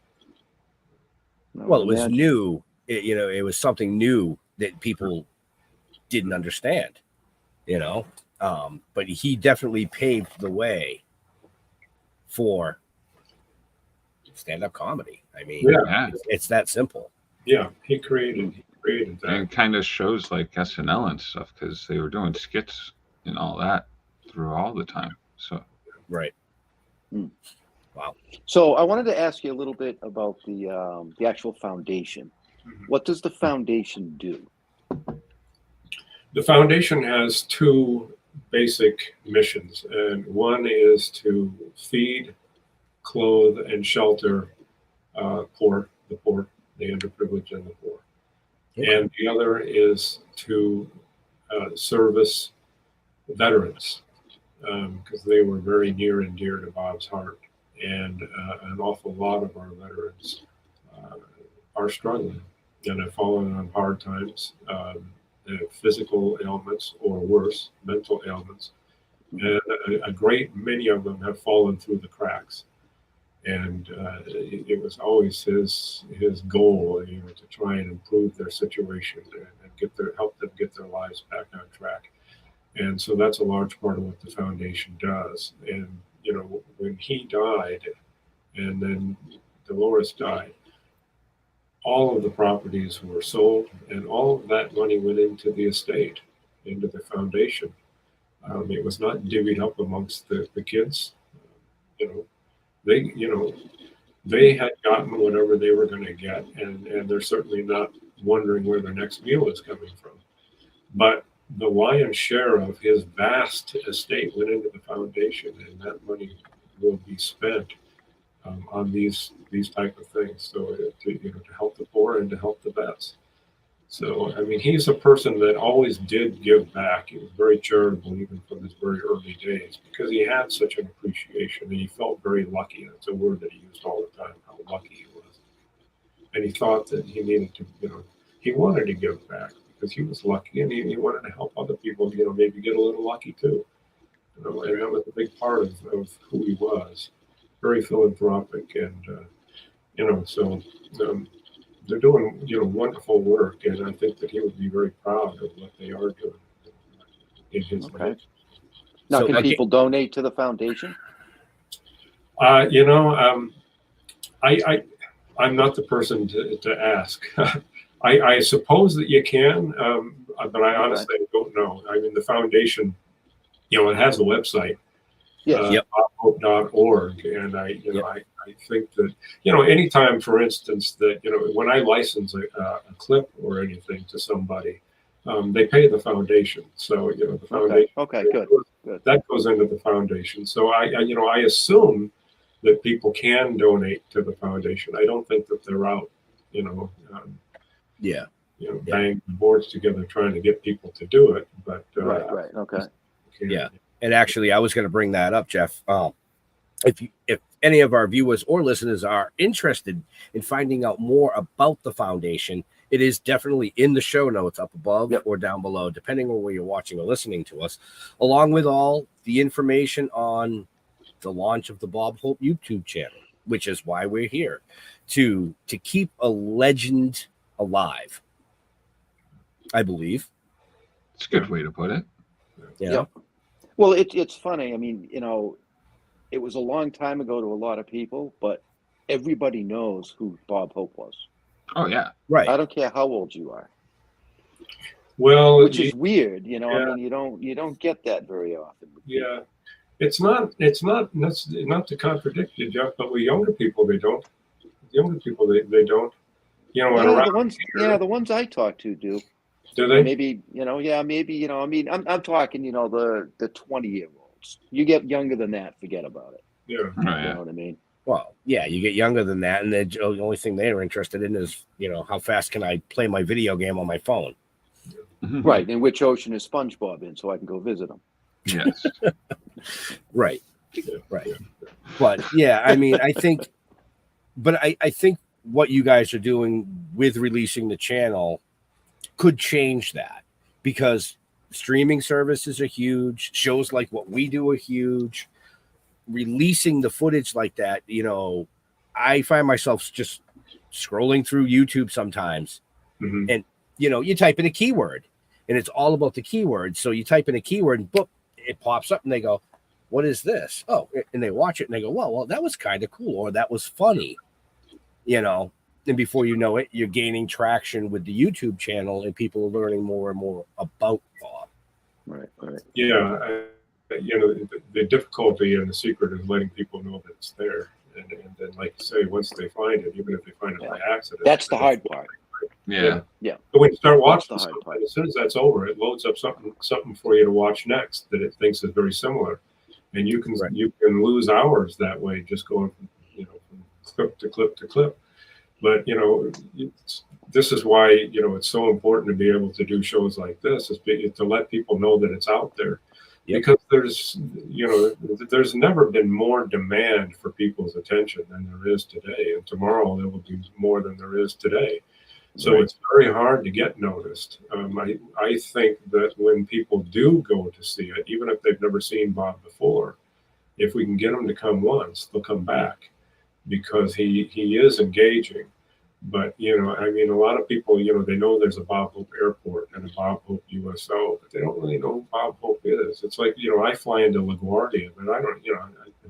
Well, it was new. It was something new that people didn't understand, but he definitely paved the way for stand-up comedy. I mean, it's that simple. Yeah, he created that. And it kind of shows like SNL and stuff, because they were doing skits and all that through all the time. So right. Wow. So I wanted to ask you a little bit about the actual foundation. What does the foundation do? The foundation has two basic missions, and one is to feed, clothe, and shelter the poor, the underprivileged, and the poor. Okay. And the other is to service veterans, because they were very near and dear to Bob's heart. And an awful lot of our veterans are struggling and have fallen on hard times, physical ailments or worse, mental ailments. And a great many of them have fallen through the cracks. And it was always his goal, to try and improve their situation and help them get their lives back on track. And so that's a large part of what the foundation does. And when he died, and then Dolores died, all of the properties were sold, and all of that money went into the estate, into the foundation. It was not divvied up amongst the kids. They had gotten whatever they were going to get, and they're certainly not wondering where their next meal is coming from. But the lion's share of his vast estate went into the foundation, and that money will be spent on these type of things. So to help the poor and to help the vets. So I mean, he's a person that always did give back. He was very charitable even from his very early days, because he had such an appreciation, and he felt very lucky. That's a word that he used all the time, how lucky he was. And he thought that he needed to, he wanted to give back, because he was lucky, and he wanted to help other people, maybe get a little lucky too. And that was a big part of who he was. Very philanthropic, and so they're doing, wonderful work, and I think that he would be very proud of what they are doing in his Okay. name. Now, So, can okay. people donate to the foundation? I'm not the person to ask. I suppose that you can, but I honestly don't know. I mean, the foundation, it has a website, Yes. Yep. bobhope.org, and I think that, anytime, for instance, that, when I license a clip or anything to somebody, they pay the foundation. So, the foundation. Okay. Good. That goes into the foundation. So I assume that people can donate to the foundation. I don't think that they're out, banging boards together trying to get people to do it. But Right. Okay. Yeah. And actually, I was going to bring that up, Jeff. If any of our viewers or listeners are interested in finding out more about the foundation, it is definitely in the show notes up above or down below, depending on where you're watching or listening to us, along with all the information on the launch of the Bob Hope YouTube channel, which is why we're here, to keep a legend alive, I believe. It's a good way to put it. Yeah. Well, it's funny. I mean, it was a long time ago to a lot of people, but everybody knows who Bob Hope was. Oh yeah, right. I don't care how old you are. Well, which is weird, I mean, you don't get that very often. Yeah, it's not to contradict you, Jeff, but with younger people, they don't. Younger people, they don't. The ones I talk to do. Do they? Maybe maybe I mean, I'm talking the 20-year-olds. You get younger than that, forget about it. Yeah, you know what I mean. Well, yeah, you get younger than that, and the only thing they're interested in is, how fast can I play my video game on my phone? Right, and which ocean is SpongeBob in, so I can go visit him. Yes. Right. But yeah, I mean, I think what you guys are doing with releasing the channel could change that, because streaming services are huge. Shows like what we do are huge. Releasing the footage like that, I find myself just scrolling through YouTube sometimes, and you type in a keyword, and it's all about the keyword. So you type in a keyword, and boop, it pops up, and they go, "What is this?" Oh, and they watch it, and they go, "Well, that was kind of cool," or "That was funny," And before you know it, you're gaining traction with the YouTube channel, and people are learning more and more about Bob. Right. Yeah. The difficulty and the secret is letting people know that it's there, and then, like you say, once they find it, even if they find it by accident, that's the hard part. Yeah. But when you start watching, the hard part. as soon as that's over, it loads up something for you to watch next that it thinks is very similar, and you can lose hours that way, just going from clip to clip to clip. But this is why it's so important to be able to do shows like this, is to let people know that it's out there. Because there's never been more demand for people's attention than there is today, and tomorrow there will be more than there is today. So it's very hard to get noticed. I think that when people do go to see it, even if they've never seen Bob before, if we can get them to come once, they'll come back, because he is engaging. But, I mean, a lot of people, they know there's a Bob Hope Airport and a Bob Hope USO, but they don't really know who Bob Hope is. It's like, I fly into LaGuardia, but I don't,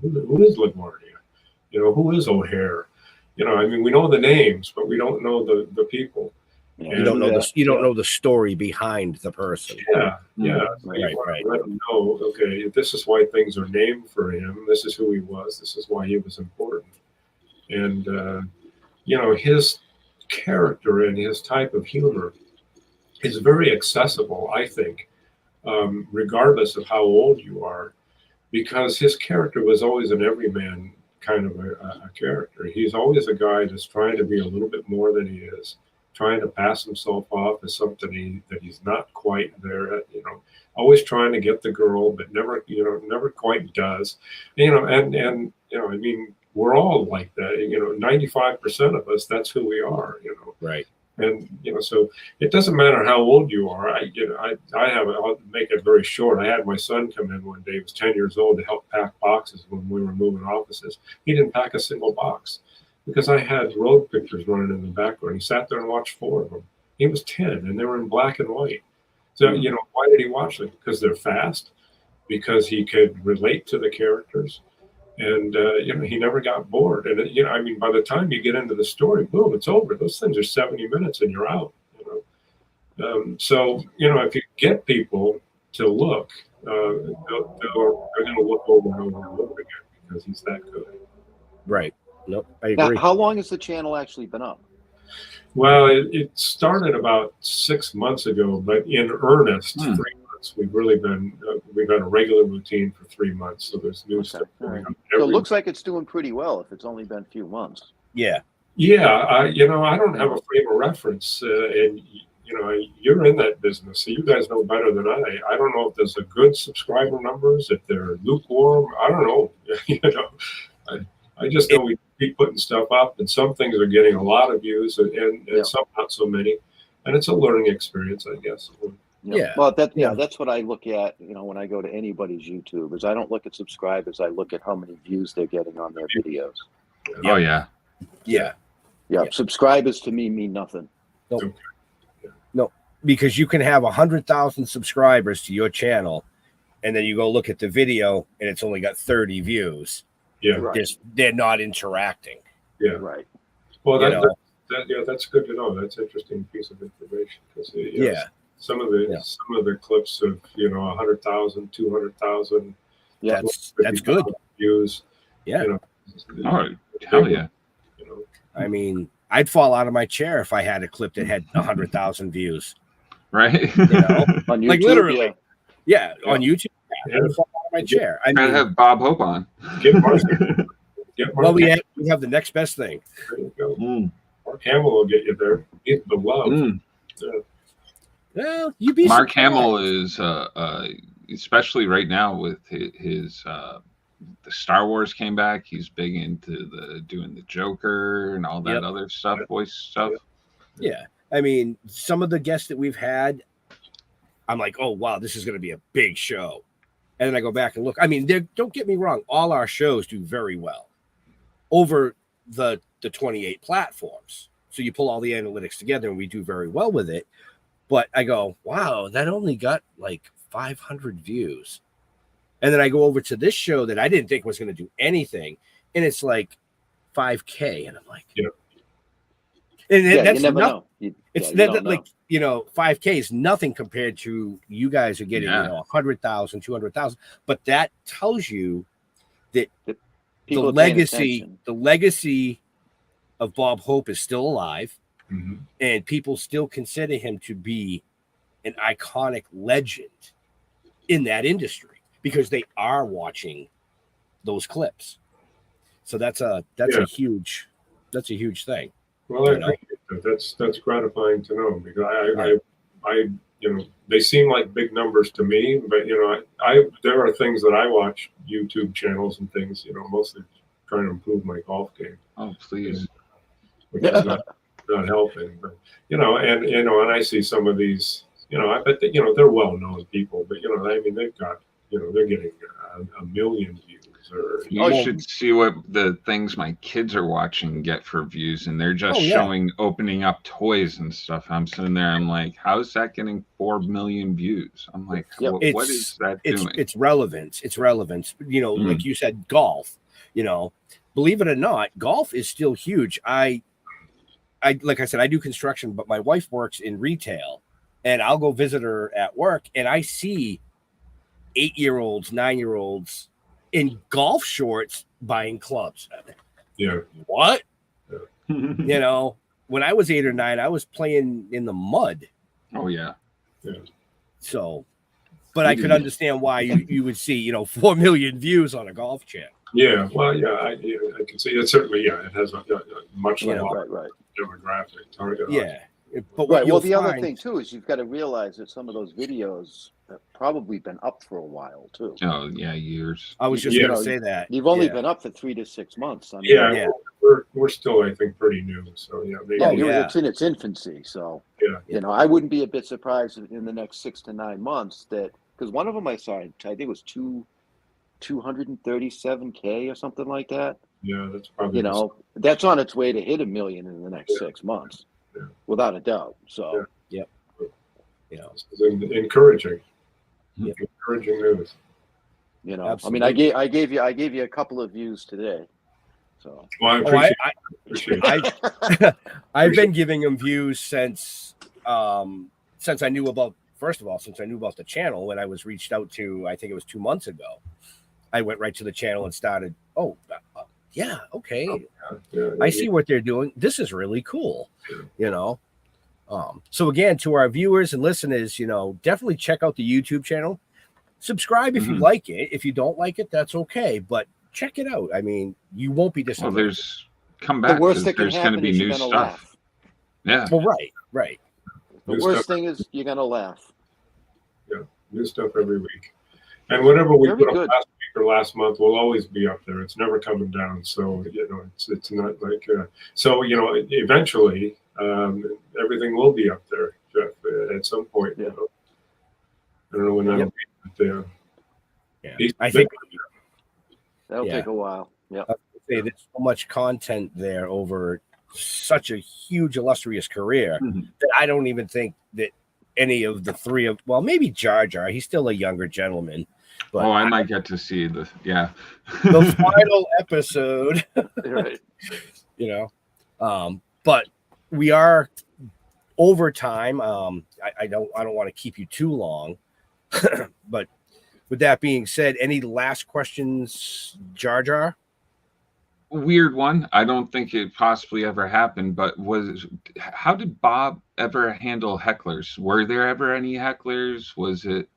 who is LaGuardia? Who is O'Hare? I mean, we know the names, but we don't know the people. You don't know you don't know the story behind the person. Yeah. Right. Let them know, okay, this is why things are named for him. This is who he was. This is why he was important. And, his character and his type of humor is very accessible, I think, regardless of how old you are, because his character was always an everyman kind of a character. He's always a guy that's trying to be a little bit more than he is, trying to pass himself off as something that he's not quite there at, always trying to get the girl, but never quite does, and I mean, we're all like that, 95% of us, that's who we are, Right. And, so it doesn't matter how old you are. I'll make it very short. I had my son come in one day. He was 10 years old, to help pack boxes when we were moving offices. He didn't pack a single box. because I had road pictures running in the background. He sat there and watched 4 of them. He was 10, and they were in black and white. So, why did he watch them? Because they're fast, because he could relate to the characters. And, he never got bored. And, I mean, by the time you get into the story, boom, it's over. Those things are 70 minutes and you're out, So, if you get people to look, they're going to look over and over and over again because he's that good. Right. Nope, I agree. Now, how long has the channel actually been up? Well, it started about 6 months ago, but in earnest, 3 months. We've really been, we've had a regular routine for 3 months. So there's new stuff going on. So it looks like it's doing pretty well if it's only been a few months. Yeah. Yeah. I don't have a frame of reference. And, you're in that business, so you guys know better than I. I don't know if there's a good subscriber numbers, if they're lukewarm. I don't know. I just know we keep putting stuff up, and some things are getting a lot of views, and some not so many. And it's a learning experience, I guess. Yeah. Well, that's what I look at. When I go to anybody's YouTube, is I don't look at subscribers. I look at how many views they're getting on their videos. Oh yeah. Yeah. Yeah. Subscribers to me mean nothing. Nope. Okay. No, because you can have 100,000 subscribers to your channel, and then you go look at the video, and it's only got 30 views. Yeah, right. They're not interacting. Yeah, right. Well, that's good to know. That's an interesting piece of information because some of the clips of 100,000, 200,000. Yeah, that's good views. Yeah. Hell yeah. I mean, I'd fall out of my chair if I had a clip that had 100,000 views. Right. On YouTube, like literally. Yeah, on YouTube. I'd fall out of my chair. I mean, have Bob Hope on. Well, we have the next best thing. There you go. Mark Hamill will get you there. He's beloved. Well, you'd be Mark surprised. Hamill is, especially right now with his the Star Wars came back. He's big into doing the Joker and all that other stuff, voice stuff. Yeah, I mean, some of the guests that we've had, I'm like, oh wow, this is going to be a big show. And then I go back and look. I mean, don't get me wrong, all our shows do very well over the 28 platforms. So you pull all the analytics together, and we do very well with it. But I go, wow, that only got like 500 views. And then I go over to this show that I didn't think was going to do anything, and it's like 5K, and I'm like, that's you never nothing. know. It's like 5K is nothing compared to you guys are getting 100,000, 200,000. But that tells you that the legacy of Bob Hope is still alive, and people still consider him to be an iconic legend in that industry because they are watching those clips. So that's a huge thing. Well, I appreciate that. That's gratifying to know because I they seem like big numbers to me, but there are things that I watch, YouTube channels and things, mostly trying to improve my golf game. Oh, please. Which is not helping, but and I see some of these, I bet that they're well-known people, but I mean they've got they're getting a million views. You should see what the things my kids are watching get for views, and they're just showing opening up toys and stuff. I'm sitting there, I'm like, how's that getting 4 million views? I'm like, what is that doing? It's relevance. It's relevance. Like you said, golf. Believe it or not, golf is still huge. I like I said, I do construction, but my wife works in retail, and I'll go visit her at work, and I see 8-year-olds, 9-year-olds in golf shorts buying clubs. Yeah. What? Yeah. When I was 8 or 9, I was playing in the mud. Oh yeah. So, but I could understand why you would see 4 million views on a golf channel. Yeah. Well, I can see it. Certainly, it has a much larger demographic target. Yeah. But well, the other thing too is you've got to realize that some of those videos have probably been up for a while too. Oh yeah, years. I was just going to say that you've only been up for 3 to 6 months. I mean, we're still, I think, pretty new. So maybe. It's in its infancy. So I wouldn't be a bit surprised in the next 6 to 9 months that because one of them I saw, I think it was 237K or something like that. Yeah, that's probably You know, that's on its way to hit 1 million in the next 6 months, Yeah. without a doubt. So, You know, this is encouraging. Yep. Encouraging news. you know, Absolutely. I mean, I gave you a couple of views today. So, Well, I Oh, appreciate it. I've been giving him views since I knew about. First of all, since I knew about the channel when I was reached out to, I think it was 2 months ago. I went right to the channel and started. Oh, yeah, okay. Yeah, I see what they're doing. This is really cool. You know. So again, to our viewers and listeners, you know, definitely check out the YouTube channel. Subscribe if you like it. If you don't like it, that's okay. But check it out. I mean, you won't be disappointed. Well, there's come back. the worst that can there's going to happen be is you're new gonna stuff. laugh. Yeah. Well, right. The New worst stuff. thing is you're gonna laugh. New stuff every week. And whatever we Very put up good. last week or last month will always be up there. It's never coming down. So, you know, it's not like, so, you know, eventually everything will be up there, Jeff, at some point. Yeah. You know? I don't know when that'll be. But, Yeah. I think That'll Yeah. take a while. Yeah. there's so much content there over such a huge illustrious career that I don't even think that any of the three of, well, maybe Jar Jar, he's still a younger gentleman, but I might get to see the the final episode, Right. you know, but we are over time. I don't want to keep you too long, but with that being said, any last questions, Jar Jar? Weird one. I don't think it possibly ever happened, but how did Bob ever handle hecklers? Were there ever any hecklers? Was it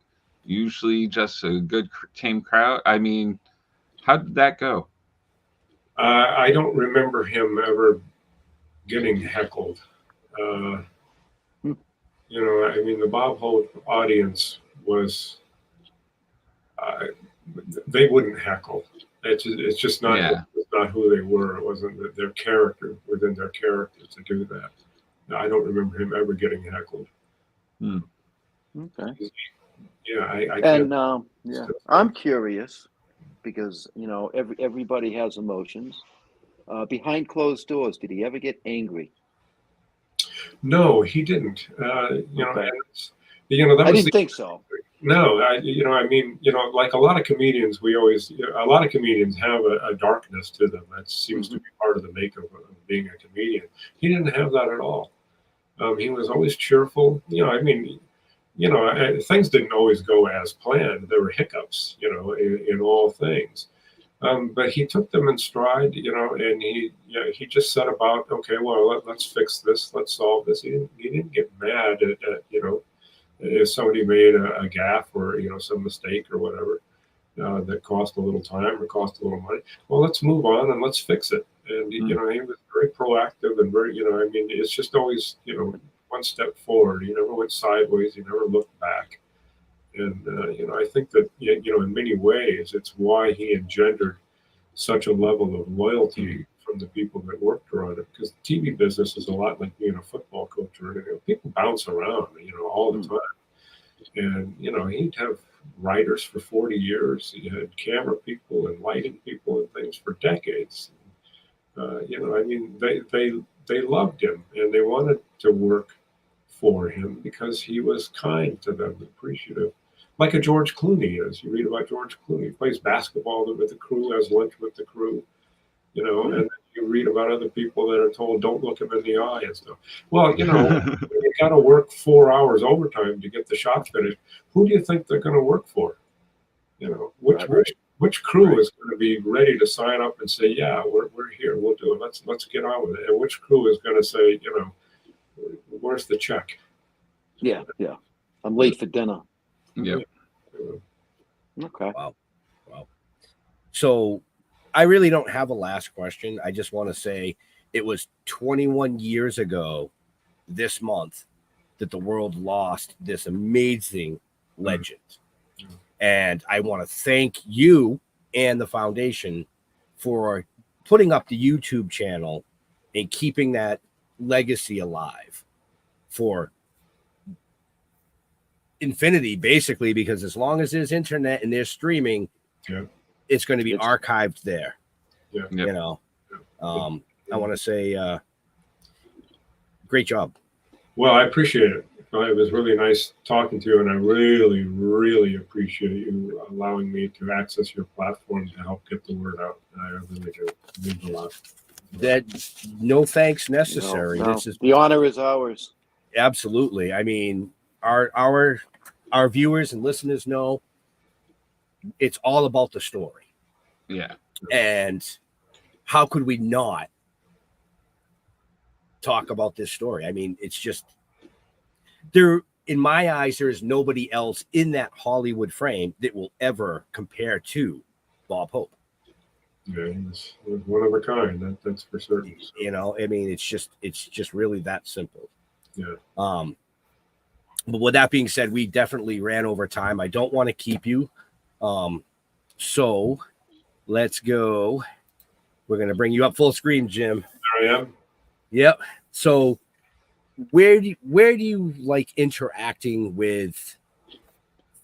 usually just a good tame crowd? I mean, how did that go? I don't remember him ever getting heckled. You know, I mean, the Bob Hope audience was, they wouldn't heckle. It's just not, it's not who they were. It wasn't their character within their character to do that. I don't remember him ever getting heckled. Okay. Yeah, I And I'm curious because you know everybody has emotions. Behind closed doors, did he ever get angry? No, he didn't. You know, Okay. and you know, that I was didn't think so. No, you know, I mean, you know, like a lot of comedians, a lot of comedians have a darkness to them. That seems to be part of the makeup of being a comedian. He didn't have that at all. He was always cheerful. You know, I mean, you know, things didn't always go as planned. There were hiccups, you know, in all things. But he took them in stride, you know, and he just said about, okay, well, let's fix this, let's solve this. He didn't get mad at you know, if somebody made a gaffe or, you know, some mistake or whatever that cost a little time or cost a little money. Well, let's move on and let's fix it. And you know, he was very proactive and very, you know, I mean, it's just always, you know, one step forward. He never went sideways. He never looked back. And you know, I think that, you know, in many ways, it's why he engendered such a level of loyalty from the people that worked around it. Because the TV business is a lot like being a football coach or anything. People bounce around, you know, all the time. And you know, he'd have writers for 40 years. He had camera people and lighting people and things for decades. You know, I mean, they loved him and they wanted to work for him because he was kind to them, appreciative. Like a George Clooney is. You read about George Clooney. He plays basketball with the crew, has lunch with the crew, you know, and then you read about other people that are told, don't look him in the eye and stuff. Well, you know, you got to work 4 hours overtime to get the shot finished. Who do you think they're going to work for? You know, which crew is going to be ready to sign up and say, yeah, we're here, we'll do it. Let's get on with it. And which crew is going to say, you know, where's the check? Yeah. I'm late for dinner. Yeah. Okay. Wow. So I really don't have a last question. I just want to say it was 21 years ago this month that the world lost this amazing legend. And I want to thank you and the foundation for putting up the YouTube channel and keeping that legacy alive for infinity, basically, because as long as there's internet and there's streaming, it's going to be archived there. Yeah. Yep. You know, I want to say, great job. Well, I appreciate it. It was really nice talking to you, and I really, really appreciate you allowing me to access your platform to help get the word out. I really do. It means a lot. That no thanks necessary. No, This is the honor is ours. absolutely. I mean, our viewers and listeners know it's all about the story. Yeah. And how could we not talk about this story? I mean, it's just there, in my eyes, there is nobody else in that Hollywood frame that will ever compare to Bob Hope. Yeah, he's one of a kind. That's for certain. So, You know, I mean, it's just really that simple. yeah. But with that being said, we definitely ran over time. I don't want to keep you. So let's go. We're going to bring you up full screen, Jim. There I am. Yep. So where do you like interacting with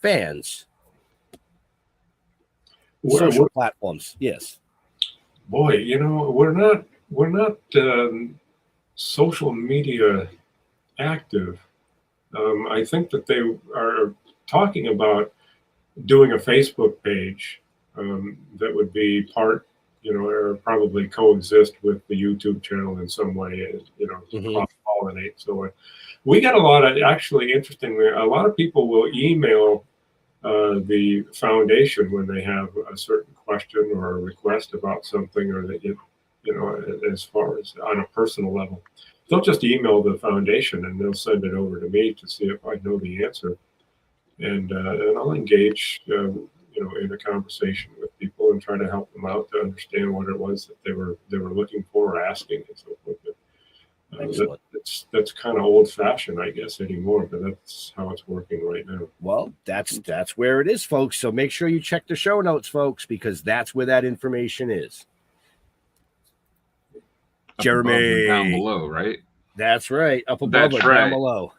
fans? Social platforms. Yes. Boy, you know, we're not social media active. I think that they are talking about doing a Facebook page that would be part, you know, or probably coexist with the YouTube channel in some way, you know, cross-pollinate. So we get a lot of, actually, interestingly, a lot of people will email the foundation when they have a certain question or a request about something, or that, you know, as far as on a personal level. They'll just email the foundation and they'll send it over to me to see if I know the answer. And I'll engage, you know, in a conversation with people and try to help them out to understand what it was that they were looking for or asking and so forth. But, that's kind of old fashioned, I guess, anymore, but that's how it's working right now. Well, that's where it is, folks. So make sure you check the show notes, folks, because that's where that information is. Up Jeremy, above or down below, right? That's right. Up above or down below.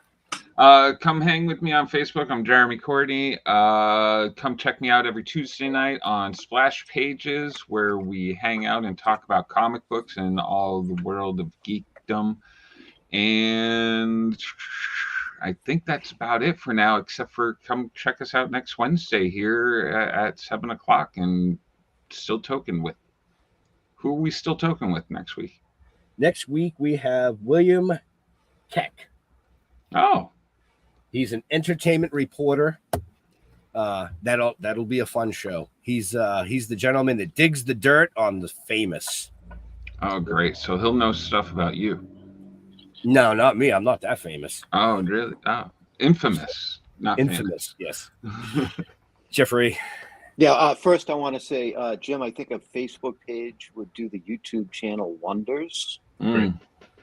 Come hang with me on Facebook. I'm Jeremy Courtney. Come check me out every Tuesday night on Splash Pages, where we hang out and talk about comic books and all the world of geekdom. And I think that's about it for now, except for come check us out next Wednesday here at 7:00 and Still Toking with. Who are we still toking with next week? Next week we have William Keck. Oh. He's an entertainment reporter. That'll be a fun show. He's the gentleman that digs the dirt on the famous. Oh, great. So he'll know stuff about you. No, not me. I'm not that famous. Oh, really? Oh, infamous. Not infamous. Famous. Yes. Jeffrey. Yeah. First, I want to say, Jim, I think a Facebook page would do the YouTube channel wonders. Mm.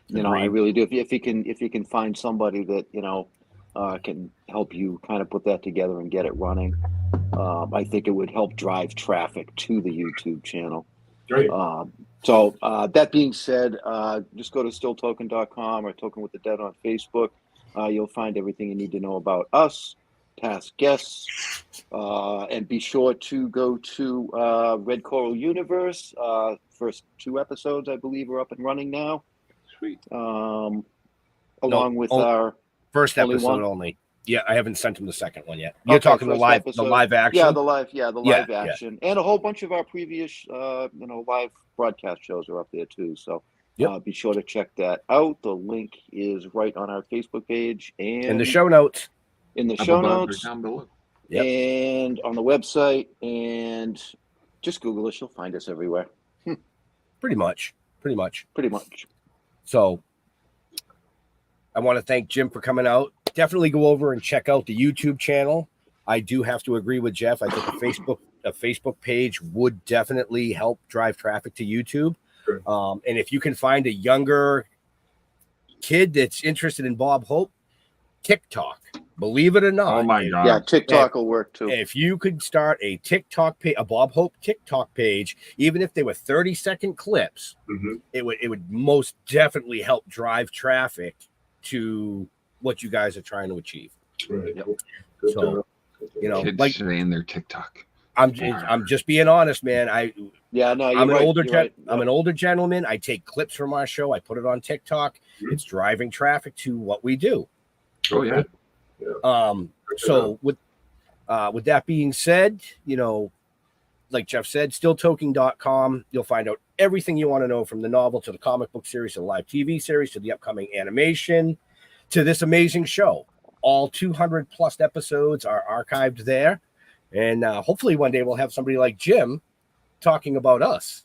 You know, I really do. If you can find somebody that, you know, can help you kind of put that together and get it running, I think it would help drive traffic to the YouTube channel. Great. So that being said, just go to stilltoking.com or Token with the Dead on Facebook. You'll find everything you need to know about us, past guests, and be sure to go to Red Coral Universe. First 2 episodes, I believe, are up and running now. Sweet. Along with our first episode only. Yeah, I haven't sent him the second one yet. You're talking the live action. Yeah, the live action, and a whole bunch of our previous, live broadcast shows are up there too. So be sure to check that out. The link is right on our Facebook page and in the show notes. In the show notes, down below. And on the website, and just Google us. You'll find us everywhere. Pretty much. So I want to thank Jim for coming out. Definitely go over and check out the YouTube channel. I do have to agree with Jeff. I think a Facebook page would definitely help drive traffic to YouTube. Sure. And if you can find a younger kid that's interested in Bob Hope, TikTok, believe it or not. Oh my God. Yeah, TikTok will work too. If you could start a TikTok page, a Bob Hope TikTok page, even if they were 30-second clips, it would most definitely help drive traffic to what you guys are trying to achieve. Right. Yep. So, you know, Kids like today in their TikTok. I'm just being honest, man. Yeah, no, you're I'm an right, older you're right. I'm an older gentleman. I take clips from our show. I put it on TikTok. It's driving traffic to what we do. Oh yeah. So with that being said, like Jeff said, stilltoking.com, you'll find out everything you want to know, from the novel to the comic book series to the live TV series to the upcoming animation to this amazing show. All 200 plus episodes are archived there. And hopefully one day we'll have somebody like Jim talking about us.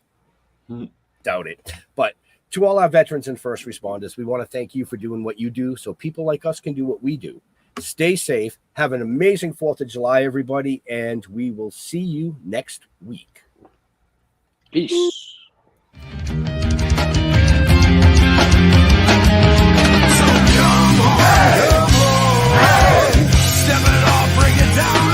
Doubt it. But to all our veterans and first responders, we want to thank you for doing what you do so people like us can do what we do. Stay safe. Have an amazing 4th of July, everybody. And we will see you next week. Peace. Step it off, bring it down.